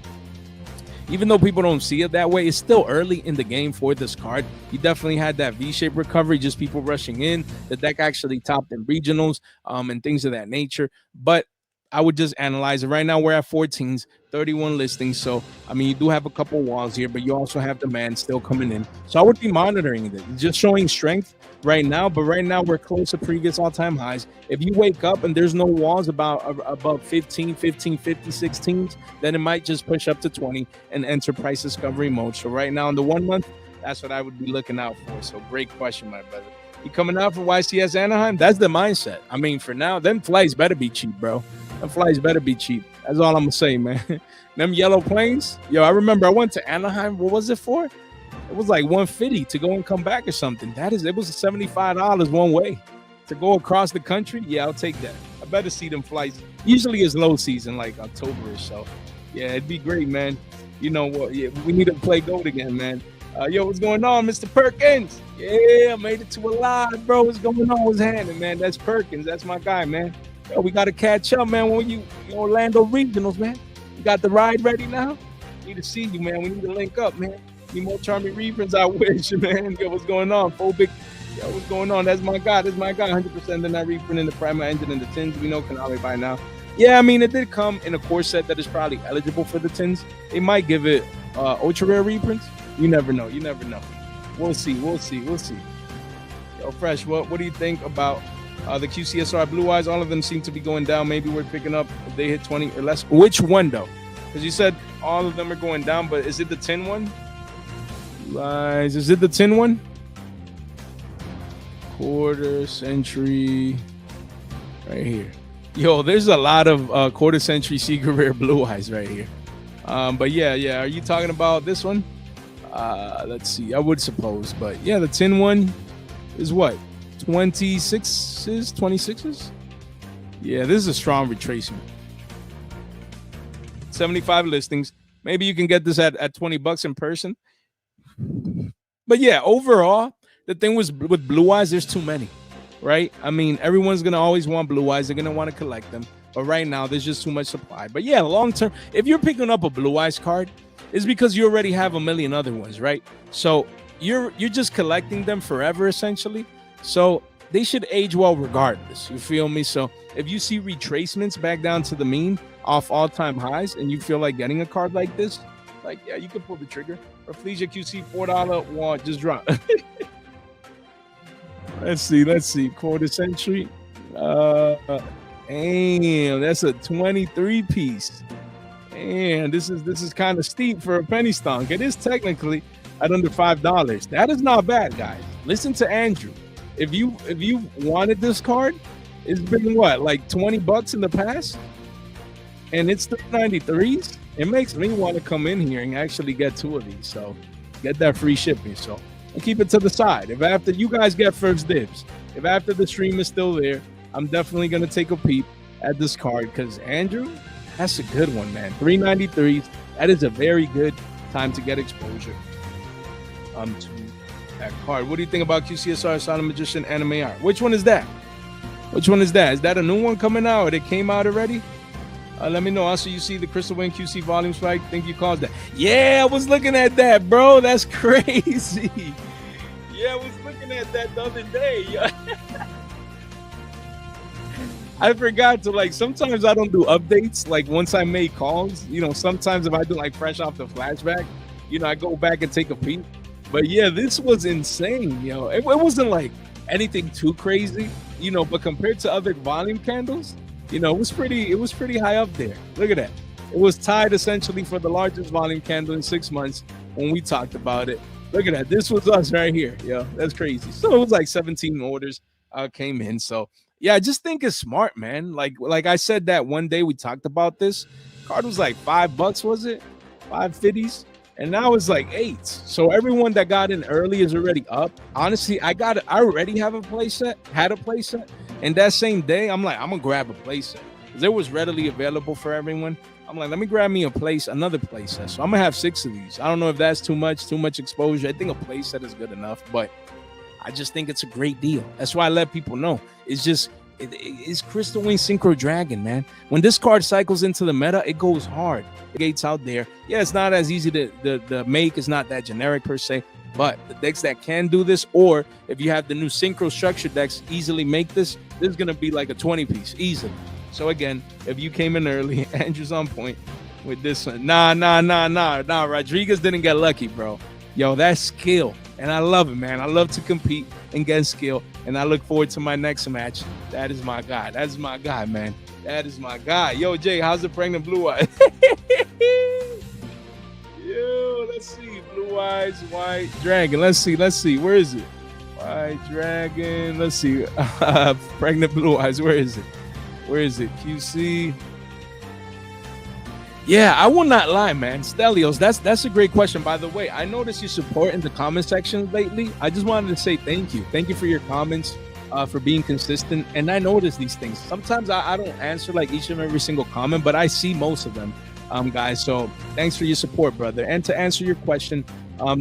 Even though people don't see it that way, it's still early in the game for this card. You definitely had that V-shaped recovery, just people rushing in. The deck actually topped in regionals and things of that nature. But I would just analyze it. Right now, we're at 14s, 31 listings. So, I mean, you do have a couple walls here, but you also have demand still coming in. So I would be monitoring it. Just showing strength right now, but right now we're close to previous all-time highs. If you wake up and there's no walls above 15, 50, 16s, then it might just push up to 20 and enter price discovery mode. So right now in the 1 month, that's what I would be looking out for. So great question, my brother. You coming out for YCS Anaheim? That's the mindset. I mean, for now, them flights better be cheap, bro. Them flights better be cheap. That's all I'm gonna say, man. Them yellow planes. Yo, I remember I went to Anaheim. What was it for? It was like 150 to go and come back or something. It was $75 one way to go across the country. Yeah, I'll take that. I better see them flights. Usually it's low season, like October or so. Yeah, it'd be great, man. You know what? Yeah, we need to play gold again, man. Yo, what's going on, Mr. Perkins? Yeah, made it to a live, bro. What's going on? What's happening, man? That's Perkins. That's my guy, man. Yo, we got to catch up, man. When you Orlando Regionals, man. You got the ride ready now? Need to see you, man. We need to link up, man. Need more charming reprints, I wish, man. Yo, what's going on? Phobic. Yo, what's going on? That's my guy. That's my guy. 100% in that reprint in the Primite engine and the tins. We know Konami by now. Yeah, I mean, it did come in a core set that is probably eligible for the tins. They might give it ultra rare reprints. You never know. You never know. We'll see. We'll see. We'll see. Yo, Fresh, what do you think about the QCSR Blue Eyes? All of them seem to be going down. Maybe we're picking up if they hit 20 or less. Which one, though? Because you said all of them are going down, but is it the 10 one? Lies. Is it the 10 one? Quarter century. Right here. Yo, there's a lot of quarter century secret rare Blue Eyes right here. But yeah. Are you talking about this one? Let's see. I would suppose. But yeah, the 10 one is what? 26s? 26s? Yeah, this is a strong retracement. 75 listings. Maybe you can get this at $20 in person. But yeah, overall, the thing was with Blue Eyes, there's too many, right? I mean, everyone's going to always want Blue Eyes. They're going to want to collect them. But right now, there's just too much supply. But yeah, long term, if you're picking up a Blue Eyes card, it's because you already have a million other ones, right? So you're just collecting them forever, essentially. So they should age well regardless. You feel me? So if you see retracements back down to the mean off all-time highs and you feel like getting a card like this, like, yeah, you can pull the trigger. Rafflesia QC $4 want just drop. Let's see. Quarter century. Damn, that's a 23 piece. And this is kind of steep for a penny stonk. It is technically at under $5. That is not bad, guys. Listen to Andrew. If you wanted this card, it's been what, like $20 in the past, and it's 393s. It makes me want to come in here and actually get two of these. So get that free shipping. So and keep it to the side. If after you guys get first dibs, if after the stream is still there, I'm definitely gonna take a peep at this card because Andrew, that's a good one, man. 393s. That is a very good time to get exposure to that card. What do you think about QCSR Silent Magician anime art? Which one is that? Which one is that? Is that a new one coming out or it came out already? Let me know. Also, you see the Crystal Wind QC volume spike. Think you caused that? Yeah, I was looking at that, bro. That's crazy. Yeah, I was looking at that the other day. I forgot to, like, sometimes I don't do updates. Like, once I make calls, you know, sometimes if I do, like, fresh off the flashback, you know, I go back and take a peek. But yeah, this was insane, yo. It wasn't like anything too crazy, you know, but compared to other volume candles, you know, it was pretty high up there. Look at that. It was tied essentially for the largest volume candle in 6 months when we talked about it. Look at that. This was us right here. Yo, that's crazy. So it was like 17 orders came in. So yeah, I just think it's smart, man. Like I said that one day we talked about this. Card was like $5, was it? 550s. And now it's like 8. So everyone that got in early is already up. Honestly, I already have a playset, had a playset. And that same day, I'm like, I'm gonna grab a playset. Because it was readily available for everyone. I'm like, let me grab me another playset. So I'm gonna have 6 of these. I don't know if that's too much exposure. I think a playset is good enough, but I just think it's a great deal. That's why I let people know. It's just, it's Crystal Wing Synchro Dragon, man. When this card cycles into the meta, it goes hard. It gates out there. Yeah, it's not as easy to make. It's not that generic per se. But the decks that can do this, or if you have the new Synchro structure decks, easily make this. This is gonna be like a 20 piece easily. So again, if you came in early, Andrew's on point with this one. Nah. Rodriguez didn't get lucky, bro. Yo, that's skill, and I love it, man. I love to compete and get skill, and I look forward to my next match. That is my guy. That's my guy, man. That is my guy. Yo, Jay, how's the pregnant blue eye? Yo, let's see. Blue eyes, white dragon. Let's see. Where is it? White dragon. Let's see. Pregnant blue eyes. Where is it? QC. Yeah, I will not lie, man. Stelios, that's a great question. By the way, I noticed your support in the comment section lately. I just wanted to say thank you. Thank you for your comments, for being consistent. And I notice these things. Sometimes I don't answer like each and every single comment, but I see most of them, guys. So thanks for your support, brother. And to answer your question,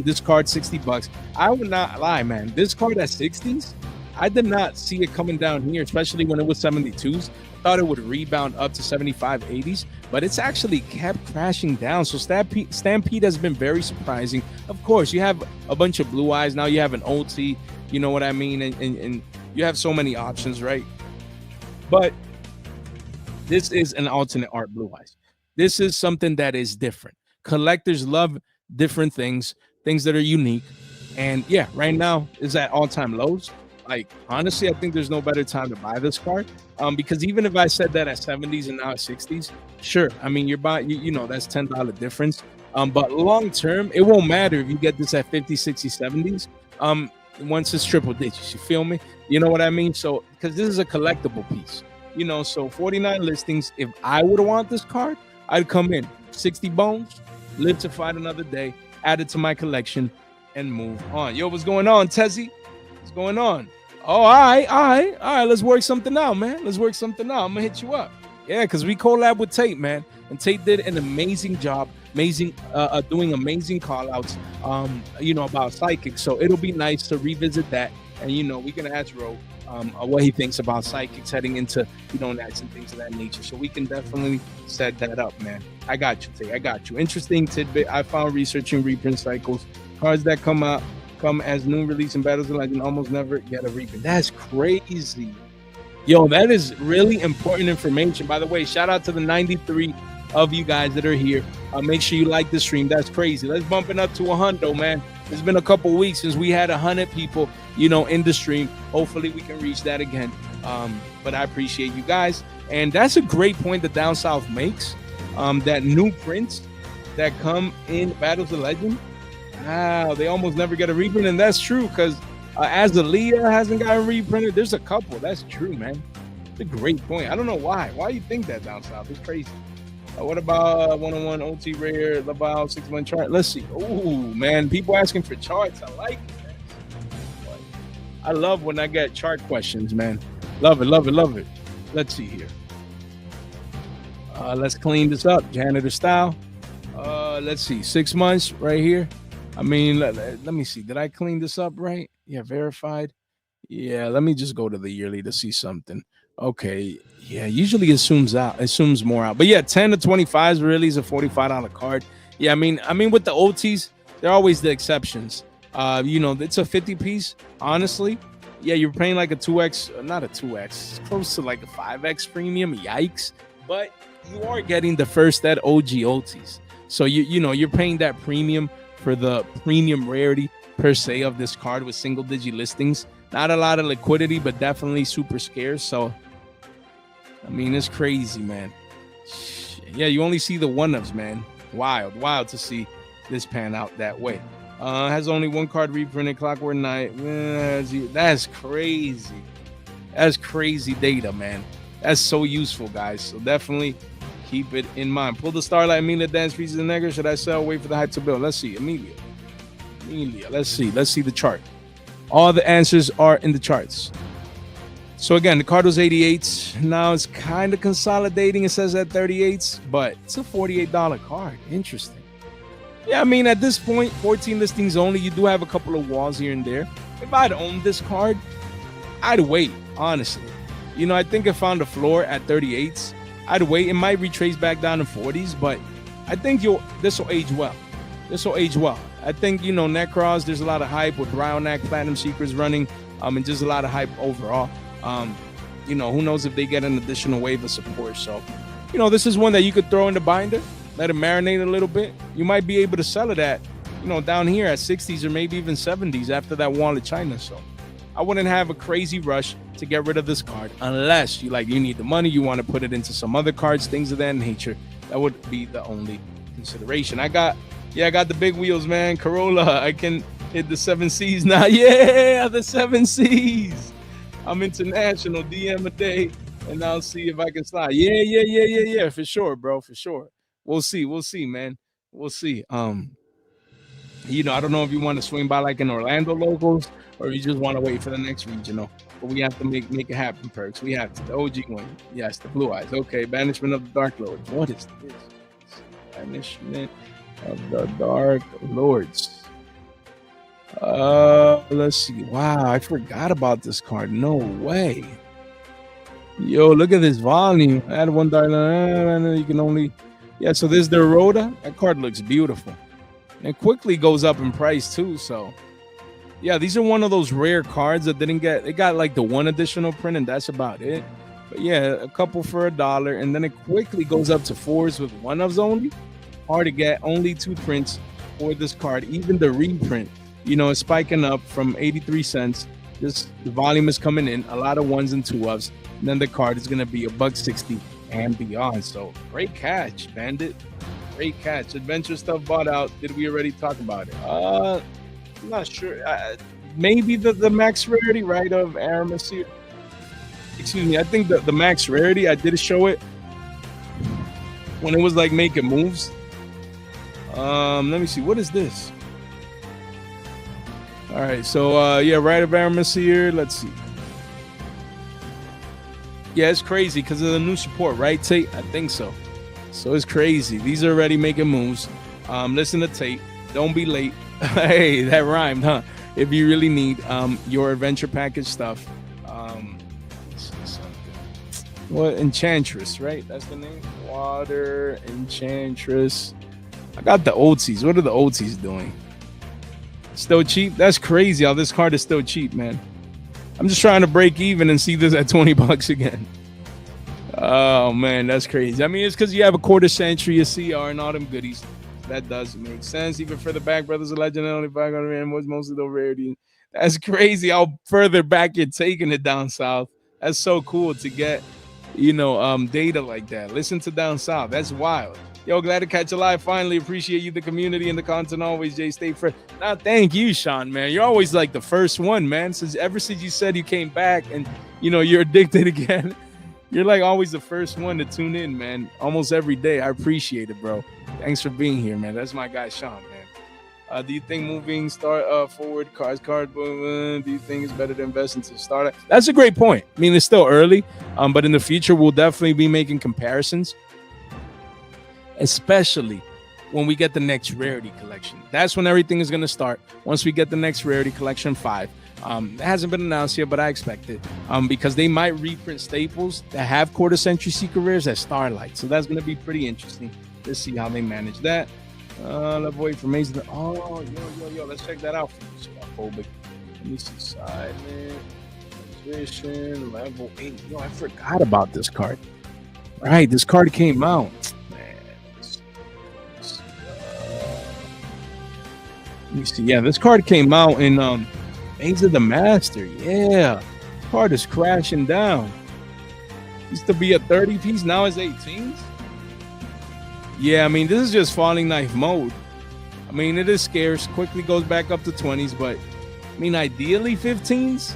this card, $60. I would not lie, man. This card at 60s, I did not see it coming down here, especially when it was 72s. Thought it would rebound up to 75, 80s, but it's actually kept crashing down. So Stampede has been very surprising. Of course, you have a bunch of blue eyes. Now you have an OT, you know what I mean? And you have so many options, right? But this is an alternate art blue eyes. This is something that is different. Collectors love different things that are unique. And yeah, right now is at all-time lows. Like, honestly, I think there's no better time to buy this card. Because even if I said that at 70s and now at 60s, sure. I mean, you're buying, you know, that's $10 difference. But long term, it won't matter if you get this at 50, 60, 70s. Once it's triple digits, you feel me? You know what I mean? So, because this is a collectible piece, you know, so 49 listings. If I would want this card, I'd come in 60 bones, live to fight another day, add it to my collection, and move on. Yo, what's going on, Tezzy? What's going on? Oh, all right. Let's work something out, man. Let's work something out. I'm gonna hit you up. Yeah, because we collab with Tate, man. And Tate did an amazing job, doing amazing call outs, you know, about psychics. So it'll be nice to revisit that. And, you know, we can ask Ro what he thinks about psychics heading into, you know, Nats and things of that nature. So we can definitely set that up, man. I got you, Tate. I got you. Interesting tidbit. I found researching reprint cycles. Cards that come as new release in Battles of Legend almost never get a reprint. That's crazy. Yo, that is really important information. By the way, shout out to the 93 of you guys that are here. Make sure you like the stream. That's crazy. Let's bump it up to 100, man. It's been a couple weeks since we had 100 people, you know, in the stream. Hopefully we can reach that again. But I appreciate you guys. And that's a great point that Down South makes. That new prints that come in Battles of Legend, wow, they almost never get a reprint. And that's true, because as Emilia hasn't gotten reprinted, there's a couple. That's true, man. It's a great point. I don't know why. Why you think that, Down South? It's crazy. What about 101 OT rare, Labao 6-1 chart? Let's see. Oh, man. People asking for charts. I like it, man. I love when I get chart questions, man. Love it, love it, love it. Let's see here. Let's clean this up. Janitor style. Let's see. 6 months right here. I mean, let me see. Did I clean this up right? Yeah, verified. Yeah, let me just go to the yearly to see something. Okay. Yeah, usually assumes more out. But yeah, 10 to 25s really is a $45 card. Yeah, I mean with the OTs, they're always the exceptions. You know, it's a 50 piece, honestly. Yeah, you're paying like a 2x, not a 2x, it's close to like a 5x premium. Yikes. But you are getting the first that OG OTs. So you know, you're paying that premium for the premium rarity per se of this card with single digit listings. Not a lot of liquidity, but definitely super scarce. So I mean, it's crazy, man. Yeah, you only see the one-ofs, man. Wild to see this pan out that way. Has only one card reprinted, Clockwork Knight. That's crazy. That's crazy data, man. That's so useful, guys. So definitely keep it in mind. Pull the Starlight, Emilia, Dance Pieces of Negre. Should I sell? Wait for the hype to build. Let's see. Emilia. Let's see the chart. All the answers are in the charts. So again, the card was 88s. Now it's kind of consolidating. It says at 38s, but it's a $48 card. Interesting. Yeah, I mean, at this point, 14 listings only. You do have a couple of walls here and there. If I'd owned this card, I'd wait, honestly. You know, I think I found a floor at 38s. I'd wait. It might retrace back down to 40s, but I think this will age well. This will age well. I think, you know, Necros, there's a lot of hype with Bryonac, Platinum Secrets running, and just a lot of hype overall. You know, who knows if they get an additional wave of support. So, you know, this is one that you could throw in the binder, let it marinate a little bit. You might be able to sell it at, you know, down here at 60s or maybe even 70s after that wall of China. So I wouldn't have a crazy rush to get rid of this card unless you need the money, you want to put it into some other cards, things of that nature. That would be the only consideration. I got the big wheels, man. Corolla, I can hit the 7Cs now. Yeah, the 7Cs. I'm international, DM a day, and I'll see if I can slide. Yeah, for sure, bro, for sure. we'll see, man. We'll see. You know, I don't know if you want to swing by like in Orlando locals or you just want to wait for the next regional. But we have to make it happen, Perks. We have to. The OG one. Yes, the blue eyes. Okay, Banishment of the Dark Lords. What is this? Banishment of the Dark Lords. Let's see. Wow, I forgot about this card. No way. Yo, look at this volume. Add one diamond. You can only. Yeah, so there's the Rhoda. That card looks beautiful. And quickly goes up in price too. So yeah, these are one of those rare cards that didn't get. It got like the one additional print, and that's about it. But yeah, a couple for $1, and then it quickly goes up to 4s with 1-ofs only. Hard to get. Only 2 prints for this card. Even the reprint, you know, is spiking up from 83 cents. The volume is coming in. A lot of 1s and 2-ofs. And then the card is gonna be $1.60 and beyond. So great catch, Bandit. Great catch. Adventure stuff bought out. Did we already talk about it? I'm not sure. Maybe the max rarity, right, of Avarest. Excuse me. I think the max rarity, I did show it when it was like making moves. Let me see. What is this? All right. So yeah, right of Avarest here. Let's see. Yeah, it's crazy because of the new support, right, Tate? I think so. So it's crazy. These are already making moves. Listen to Tate. Don't be late. Hey, that rhymed, huh? If you really need your adventure package stuff. What? Enchantress, right? That's the name. Water Enchantress. I got the OTs. What are the OTs doing? Still cheap? That's crazy how this card is still cheap, man. I'm just trying to break even and see this at $20 again. Oh man, that's crazy. I mean, it's because you have a quarter century, a CR, and all them goodies. That does make sense. Even for the back brothers, a legend only 500 and was mostly the rarity. That's crazy how further back you're taking it down south. That's so cool to get, you know, data like that. Listen to down south. That's wild. Yo, glad to catch you live. Finally, appreciate you, the community, and the content always. Jay, stay fresh. Nah, thank you, Sean, man. You're always like the first one, man. Ever since you said you came back and, you know, you're addicted again. You're like always the first one to tune in, man. Almost every day. I appreciate it, bro. Thanks for being here, man. That's my guy, Sean, man. Do you think moving forward card do you think it's better to invest into Starlight? That's a great point. I mean, it's still early, but in the future, we'll definitely be making comparisons, especially when we get the next rarity collection. That's when everything is going to start. Once we get the next rarity collection 5. It hasn't been announced yet, but I expect it because they might reprint staples that have quarter century secret rares as Starlight. So that's going to be pretty interesting. Let's see how they manage that. Let's wait for Mason. Oh, yo, let's check that out. Let me see. Silent position level 8. Yo, I forgot about this card. Right, this card came out. Man, let me see. Yeah, this card came out in Maze of the Master. Yeah, card is crashing down. Used to be a 30 piece, now it's 18s. Yeah, I mean, this is just falling knife mode. I mean, it is scarce, quickly goes back up to 20s, but I mean, ideally 15s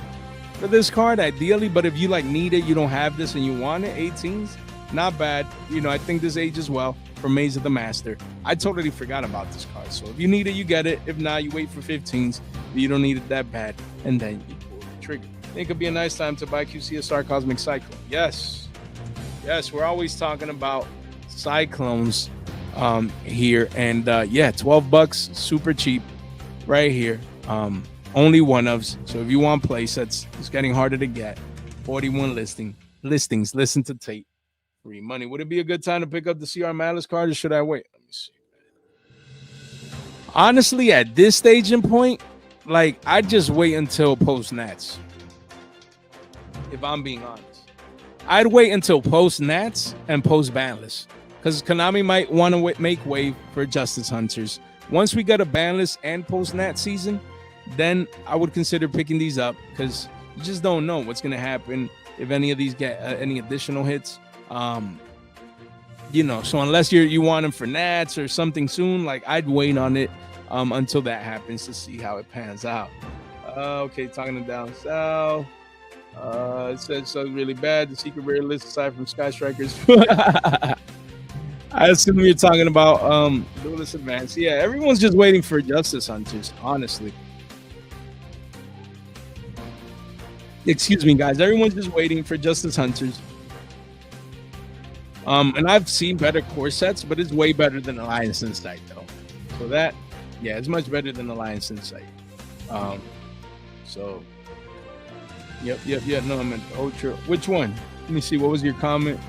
for this card, ideally. But if you like need it, you don't have this and you want it, 18s, not bad. You know, I think this ages well for Maze of the Master. I totally forgot about this card. So if you need it, you get it. If not, you wait for 15s. You don't need it that bad, and then you pull the trigger. I think it'd be a nice time to buy QCSR Cosmic Cyclone. Yes, we're always talking about Cyclones here, and yeah, $12, super cheap, right here. Only 1-ofs. So if you want play sets, it's getting harder to get. 41 listings. Listen to Tate. Free money. Would it be a good time to pick up the CR Maliss card, or should I wait? Let me see. Honestly, at this stage and point, like, I'd just wait until post Nats. If I'm being honest, I'd wait until post Nats and post Banlist, because Konami might want to make way for Justice Hunters. Once we get a Banlist and post Nat season, then I would consider picking these up, because you just don't know what's going to happen if any of these get any additional hits. You know, so unless you want them for Nats or something soon, like, I'd wait on it until that happens to see how it pans out. Okay, talking to down south. It said so really bad. The secret rare list aside from Sky Strikers. I assume you're talking about Duelist Advance. Yeah, everyone's just waiting for Justice Hunters, honestly. Excuse me, guys. Everyone's just waiting for Justice Hunters. And I've seen better core sets, but it's way better than Alliance Insight, though. So that, yeah, it's much better than Alliance Insight. So, yep. No, I'm an Ultra. Which one? Let me see. What was your comment?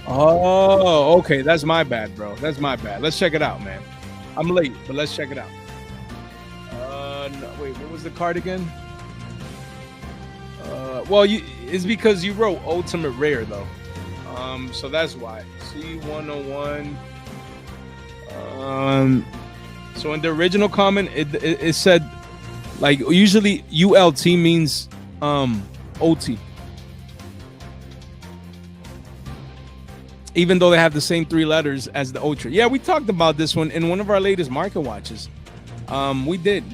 Oh, okay. That's my bad, bro. That's my bad. Let's check it out, man. I'm late, but let's check it out. No, wait, what was the card again? Well, it's because you wrote Ultimate Rare, though. So that's why. C101. So in the original comment, it said, like, usually ULT means OT. Even though they have the same 3 letters as the Ultra. Yeah, we talked about this one in one of our latest market watches. We did.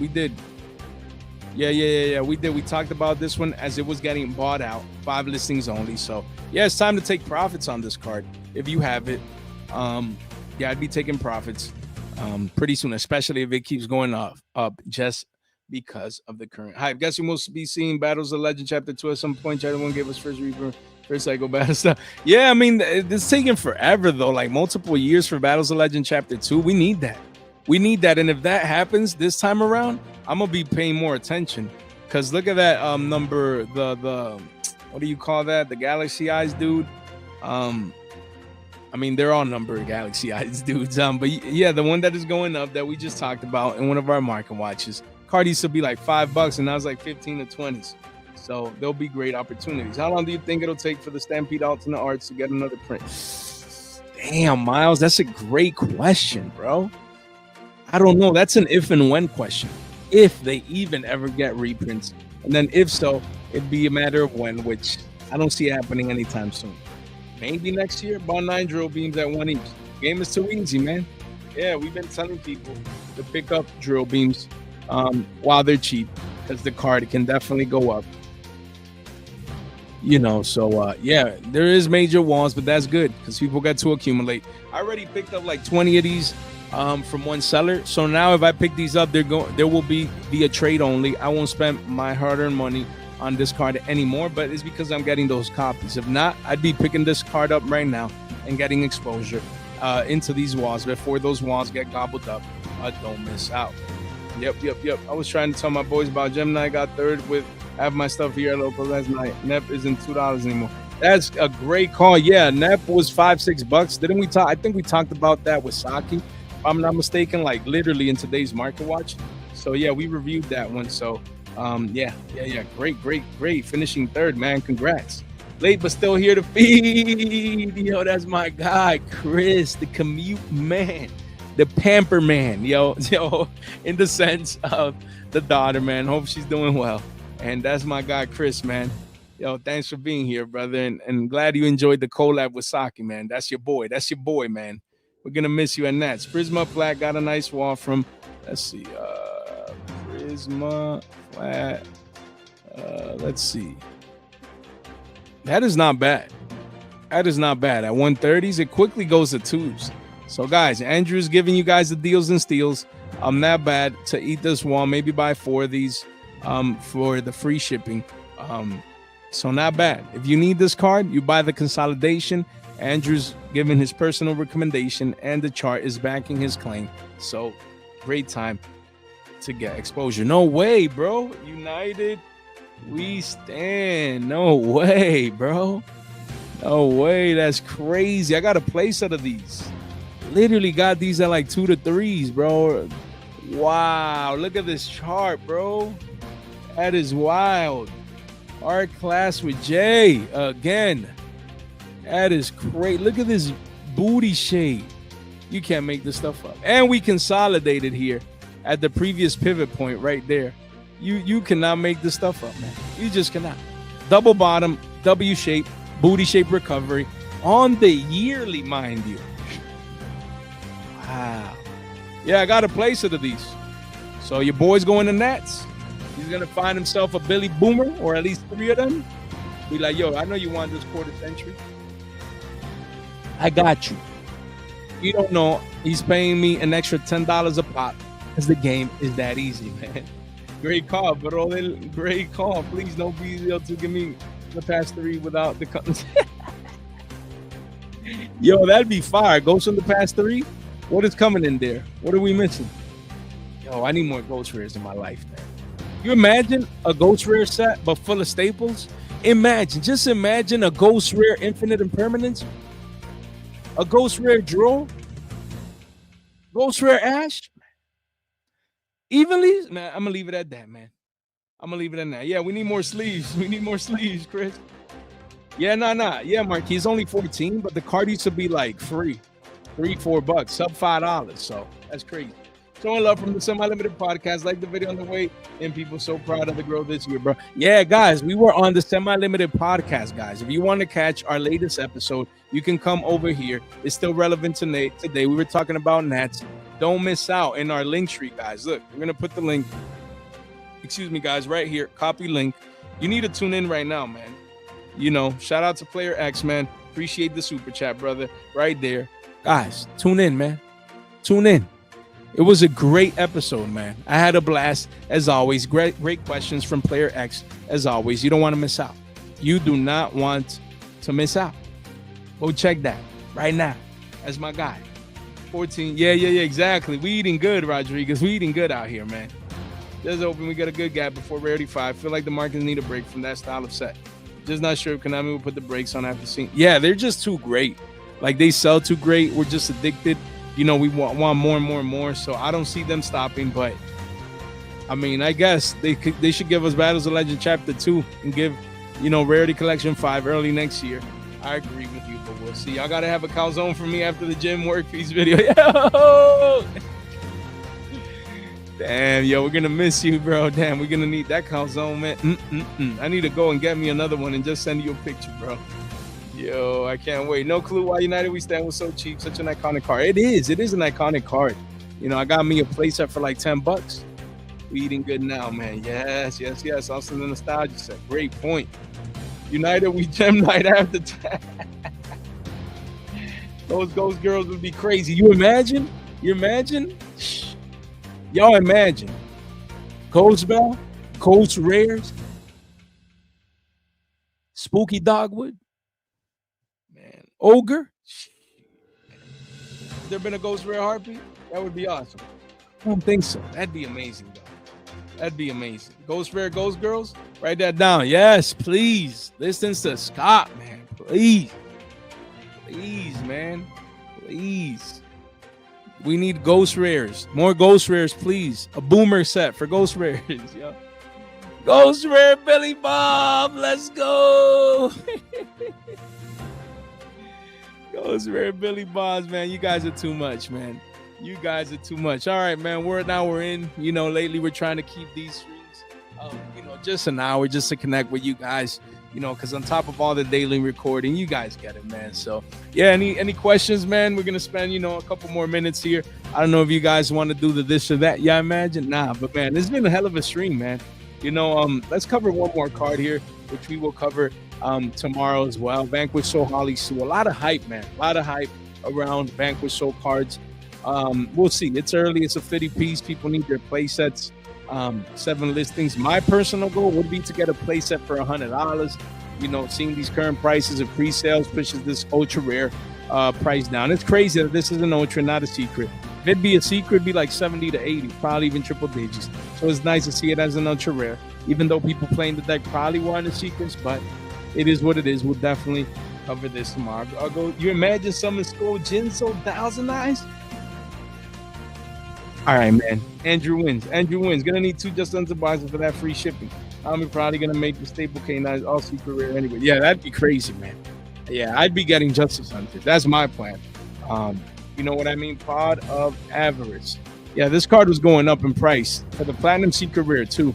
Yeah, we did. We talked about this one as it was getting bought out. 5 listings only. So yeah, it's time to take profits on this card if you have it. Yeah, I'd be taking profits pretty soon, especially if it keeps going up just because of the current hype. Guess we must be seeing Battles of Legend Chapter 2 at some point. Chapter 1 gave us first cycle battle stuff. Yeah, I mean, it's taking forever though, like multiple years for Battles of Legend Chapter 2. We need that. And if that happens this time around, I'm gonna be paying more attention. Cause look at that number, the what do you call that? The Galaxy Eyes dude. I mean, they're all numbered Galaxy Eyes dudes. But yeah, the one that is going up that we just talked about in one of our market watches. Card used to be like $5 and now it's like 15 to 20s. So there'll be great opportunities. How long do you think it'll take for the Stampede Alternate Arts to get another print? Damn, Miles, that's a great question, bro. I don't know. That's an if and when question. If they even ever get reprints. And then if so, it'd be a matter of when, which I don't see happening anytime soon. Maybe next year, about 9 drill beams at 1 each. Game is too easy, man. Yeah, we've been telling people to pick up drill beams while they're cheap, because the card can definitely go up. You know, so yeah, there is major walls, but that's good because people got to accumulate. I already picked up like 20 of these from one seller. So now if I pick these up, there will be via trade only. I won't spend my hard-earned money on this card anymore, but it's because I'm getting those copies. If not, I'd be picking this card up right now and getting exposure into these walls before those walls get gobbled up. Don't miss out. Yep. I was trying to tell my boys about Gemini. Got third with have my stuff here at local last night. NEP isn't $2 anymore. That's a great call. Yeah, NEP was $5-6. Didn't we talk? I think we talked about that with Saki, if I'm not mistaken, like literally in today's market watch. So yeah, we reviewed that one. So yeah. Great. Finishing third, man. Congrats. Late but still here to feed. Yo, that's my guy, Chris, the commute man, the pamper man. Yo, in the sense of the daughter, man. Hope she's doing well. And that's my guy, Chris, man. Yo, thanks for being here, brother. And glad you enjoyed the collab with Saki, man. That's your boy, man. We're going to miss you at Nats. Prisma Flat got a nice wall from, let's see, Prisma Flat. Let's see. That is not bad. At 130s, it quickly goes to 2s. So, guys, Andrew's giving you guys the deals and steals. Not bad to eat this wall. Maybe buy 4 of these. For the free shipping. So not bad. If you need this card, you buy the consolidation. Andrew's giving his personal recommendation and the chart is backing his claim. So great time to get exposure. No way, bro. United we stand. No way, bro. No way. That's crazy. I got a play set of these. Literally got these at like 2 to 3s, bro. Wow. Look at this chart, bro. That is wild. Art class with Jay again. That is great. Look at this booty shade. You can't make this stuff up. And we consolidated here at the previous pivot point right there. You cannot make this stuff up, man. You just cannot. Double bottom, W shape, booty shape recovery on the yearly, mind you. Wow. Yeah, I got a place of these. So your boy's going to Nats. He's going to find himself a Billy Boomer, or at least 3 of them. Be like, yo, I know you want this quarter century. I got you. You don't know. He's paying me an extra $10 a pop because the game is that easy, man. Great call, bro. Great call. Please don't be able to give me the past 3 without the Yo, that'd be fire. Ghost on the past 3. What is coming in there? What are we missing? Yo, I need more ghost rares in my life, man. You imagine a ghost rare set but full of staples? Just imagine a ghost rare infinite impermanence, a ghost rare draw, ghost rare ash. Evenly, man, I'm gonna leave it at that, man. I'm gonna leave it at that. Yeah, we need more sleeves. We need more sleeves, Chris. Yeah, nah. Yeah, Mark, he's only 14, but the card used to be like free, $3-4, sub $5. So that's crazy. Showing love from the Semi-Limited Podcast. Like the video on the way, and people so proud of the growth this year, bro. Yeah, guys, we were on the Semi-Limited Podcast, guys. If you want to catch our latest episode, you can come over here. It's still relevant today. We were talking about Nats. Don't miss out in our link tree, guys. Look, we're gonna put the link. Excuse me, guys, right here. Copy link. You need to tune in right now, man. You know, shout out to Player X, man. Appreciate the super chat, brother. Right there, guys. Tune in, man. Tune in. It was a great episode, man. I had a blast, as always. Great questions from Player X, as always. You don't want to miss out. You do not want to miss out. Go check that right now. That's my guy. 14. Yeah, exactly. We eating good, Rodriguez. We eating good out here, man. Just hoping we got a good gap before Rarity 5. Feel like the markets need a break from that style of set. Just not sure if Konami will put the brakes on after seeing. Yeah, they're just too great. Like, they sell too great. We're just addicted. You know, we want more and more and more. So I don't see them stopping. But I mean, I guess they should give us Battles of Legend Chapter 2 and give, you know, Rarity Collection 5 early next year. I agree with you, but we'll see. Y'all gotta have a calzone for me after the gym work piece video. Yo! Damn, yo, we're gonna miss you, bro. Damn, we're gonna need that calzone, man. I need to go and get me another one and just send you a picture, bro. Yo, I can't wait. No clue why United We Stand was so cheap. Such an iconic card. It is an iconic card. You know, I got me a playset for like $10. We eating good now, man. Yes. Also the nostalgia set. Great point. United We Gem Night after that. Those ghost girls would be crazy. You imagine? Y'all imagine. Ghost Bell, Ghost Rares, Spooky Dogwood, man, Ogre. Has there been a Ghost Rare Harpy? That would be awesome. I don't think so. That'd be amazing, though. That'd be amazing. Ghost Rare Ghost Girls? Write that down. Yes, please. Listen to Scott, man. Please. Please, man. Please. We need Ghost Rares. More Ghost Rares, please. A boomer set for Ghost Rares. Yo. Ghost Rare Billy Bob. Let's go. Ghost Rare Billy Bobs, man. You guys are too much, man. You guys are too much. All right, man. We're in. You know, lately we're trying to keep these streams, you know, just an hour just to connect with you guys. You know, because on top of all the daily recording, you guys get it, man. So, yeah, any questions, man? We're going to spend, you know, a couple more minutes here. I don't know if you guys want to do the this or that. Yeah, imagine. Nah, but, man, this has been a hell of a stream, man. You know, let's cover one more card here, which we will cover tomorrow as well. Vanquish Soul Holly Sue. A lot of hype, man. A lot of hype around Vanquish Soul cards. We'll see. It's early. It's a 50 piece. People need their play sets. 7 listings. My personal goal would be to get a playset for $100. You know, seeing these current prices of pre-sales pushes this ultra rare price down. It's crazy that this is an ultra, not a secret. If it'd be a secret, it'd be like 70 to 80, probably even triple digits. So it's nice to see it as an ultra rare, even though people playing the deck probably want the secrets, but it is what it is. We'll definitely cover this tomorrow. I'll go. You imagine someone Skull Jinso 1,000 eyes? All right, man. Andrew wins. Gonna need 2 Just Hunter boxes for that free shipping. I'm probably gonna make the staple K9s all secret rare anyway. Yeah, that'd be crazy, man. Yeah, I'd be getting Justice Hunters. That's my plan. You know what I mean? Pod of Avarest. Yeah, this card was going up in price for the Platinum Secret Rare too.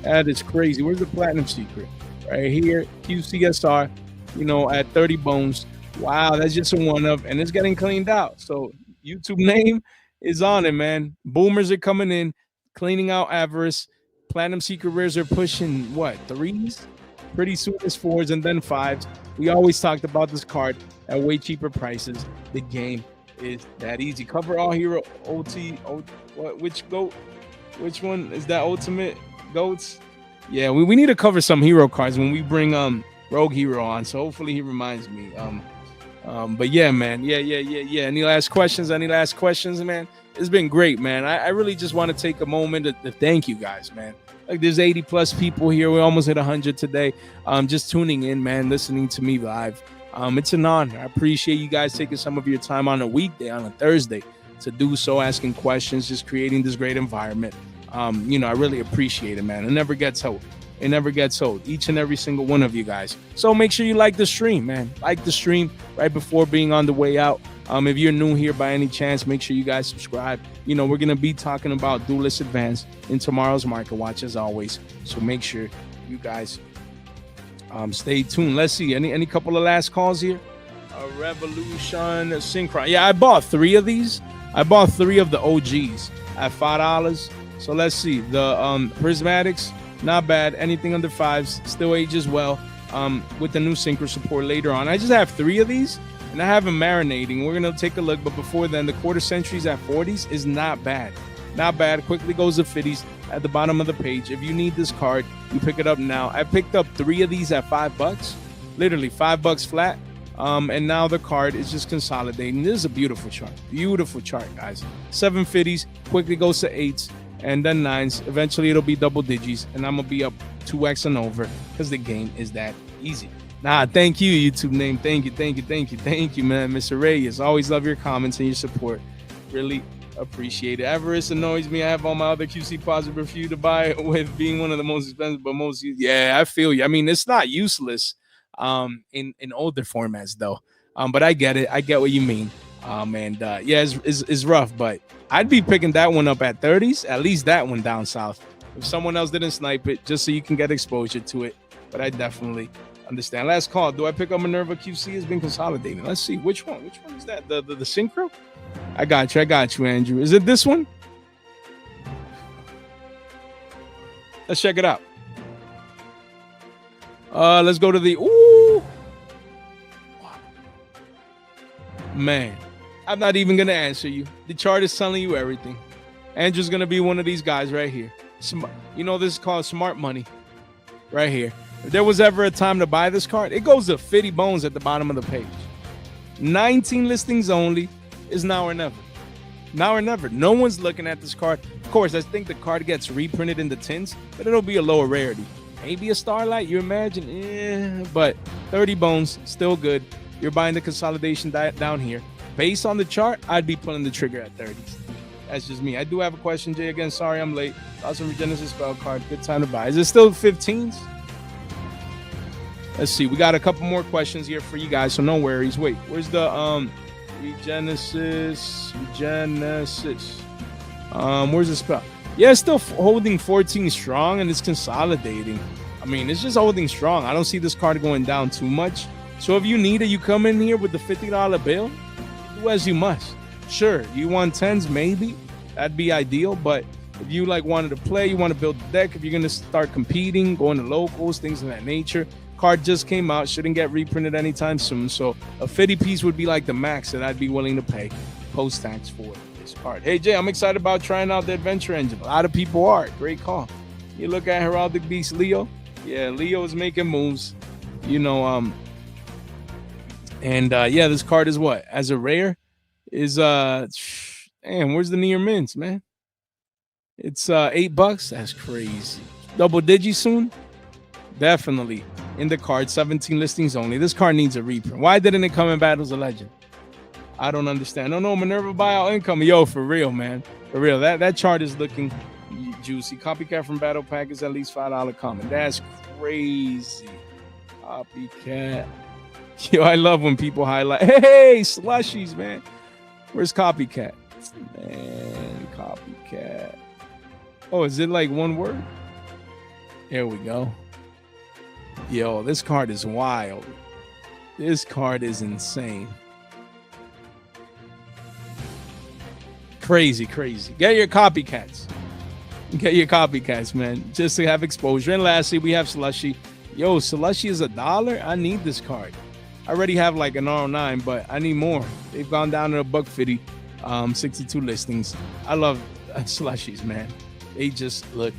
That is crazy. Where's the Platinum Secret? Right here, QCSR. You know, at 30 bones. Wow, that's just a one of, and it's getting cleaned out. So YouTube name is on it, man. Boomers are coming in, cleaning out Avarest. Platinum Secret Rares are pushing, what, 3s? Pretty soon it's 4s and then 5s. We always talked about this card at way cheaper prices. The game It's that easy. Cover all hero OT. What? Which goat? Which one is that? Ultimate goats? Yeah, we need to cover some hero cards when we bring Rogue Hero on. So hopefully he reminds me. But yeah, man. Yeah. Any last questions? Man? It's been great, man. I really just want to take a moment to thank you guys, man. Like there's 80 plus people here. We almost hit 100 today. Just tuning in, man, listening to me live. It's an honor. I appreciate you guys taking some of your time on a weekday, on a Thursday, to do so, asking questions, just creating this great environment. I really appreciate it, man. It never gets old. Each and every single one of you guys. So make sure you like the stream, man. Like the stream right before being on the way out. If you're new here by any chance, make sure you guys subscribe. We're going to be talking about Duelist Advanced in tomorrow's Market Watch as always. So make sure you guys stay tuned. Let's see. Any couple of last calls here? Revolution, Synchron. Yeah, I bought 3 of these. I bought 3 of the OGs at $5. So let's see. The Prismatics, not bad. Anything under 5s still ages well. With the new Synchro support later on. I just have 3 of these. And I have them marinating. We're going to take a look. But before then, the quarter centuries at 40s is not bad. Not bad. Quickly goes to 50s at the bottom of the page. If you need this card, you pick it up now. I picked up 3 of these at $5. Literally $5 flat. And now the card is just consolidating. This is a beautiful chart. Beautiful chart, guys. 7 50s. Quickly goes to 8s. And then 9s. Eventually, it'll be double digits. And I'm going to be up 2x and over. Because the game is that easy. Nah, thank you, YouTube name. Thank you, man. Mr. Reyes, always love your comments and your support. Really appreciate it. Avarest annoys me. I have all my other QC positive for you to buy with being one of the most expensive, but most, yeah, I feel you. I mean, it's not useless in older formats, though. But I get it. I get what you mean. Yeah, it's rough, but I'd be picking that one up at 30s, at least that one down south. If someone else didn't snipe it, just so you can get exposure to it. But I definitely understand. Last call. Do I pick up Minerva QC? Has been consolidating. Let's see. Which one is that? The Synchro? I got you, Andrew. Is it this one? Let's check it out. Let's go to the man. I'm not even gonna answer you. The chart is telling you everything. Andrew's gonna be one of these guys right here. This is called smart money. Right here. If there was ever a time to buy this card, it goes to 50 bones at the bottom of the page. 19 listings only is now or never. Now or never. No one's looking at this card. Of course, I think the card gets reprinted in the tins, but it'll be a lower rarity. Maybe a Starlight, you imagine? Yeah, but 30 bones, still good. You're buying the consolidation down here. Based on the chart, I'd be pulling the trigger at 30s. That's just me. I do have a question, Jay. Again, sorry I'm late. Awesome Regenesis spell card. Good time to buy. Is it still 15s? Let's see. We got a couple more questions here for you guys, so no worries. Wait, where's the Regenesis? Where's the spell? Yeah, it's still holding 14 strong, and it's consolidating. I mean, it's just holding strong. I don't see this card going down too much. So if you need it, you come in here with the $50 bill. Do as you must. Sure, you want 10s, maybe. That'd be ideal, but if you wanted to play, you want to build a deck, if you're going to start competing, going to locals, things of that nature, card just came out, shouldn't get reprinted anytime soon. So a 50 piece would be like the max that I'd be willing to pay post-tax for this card. Hey, Jay, I'm excited about trying out the Adventure Engine. A lot of people are. Great call. You look at Heraldic Beast Leo. Yeah, Leo is making moves. Yeah, this card is what? As a rare is, damn, where's the near mints, man? It's $8. That's crazy. Double digi soon? Definitely. In the card, 17 listings only. This card needs a reprint. Why didn't it come in Battles of Legend? I don't understand. No, Minerva buyout income. Yo, for real, man. For real. That chart is looking juicy. Copycat from Battle Pack is at least $5 common. That's crazy. Copycat. Yo, I love when people highlight. Hey, slushies, man. Where's Copycat? Man, Copycat. Oh, is it like one word? Here we go. Yo, this card is wild. This card is insane. Crazy. Get your copycats. Get your copycats, man. Just to have exposure. And lastly, we have Slushy. Yo, Slushy is $1. I need this card. I already have like an R09, but I need more. They've gone down to $150, 62 listings. I love slushies, man. They just look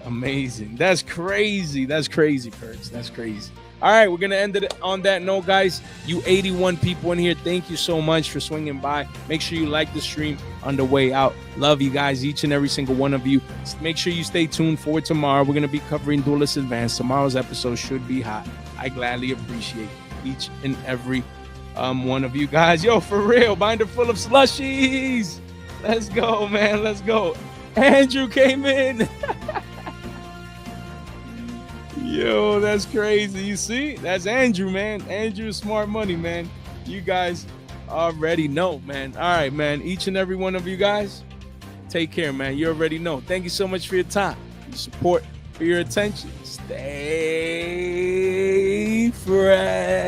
amazing. That's crazy. That's crazy, Perks. That's crazy. All right, we're going to end it on that note, guys. You 81 people in here, thank you so much for swinging by. Make sure you like the stream on the way out. Love you guys, each and every single one of you. Make sure you stay tuned for tomorrow. We're going to be covering Duelist Advanced. Tomorrow's episode should be hot. I gladly appreciate each and every one of you guys. Yo, for real, binder full of slushies. Let's go, man. Let's go. Andrew came in. Yo, that's crazy. You see? That's Andrew, man. Andrew, smart money, man. You guys already know, man. All right, man. Each and every one of you guys, take care, man. You already know. Thank you so much for your time, your support, for your attention. Stay fresh.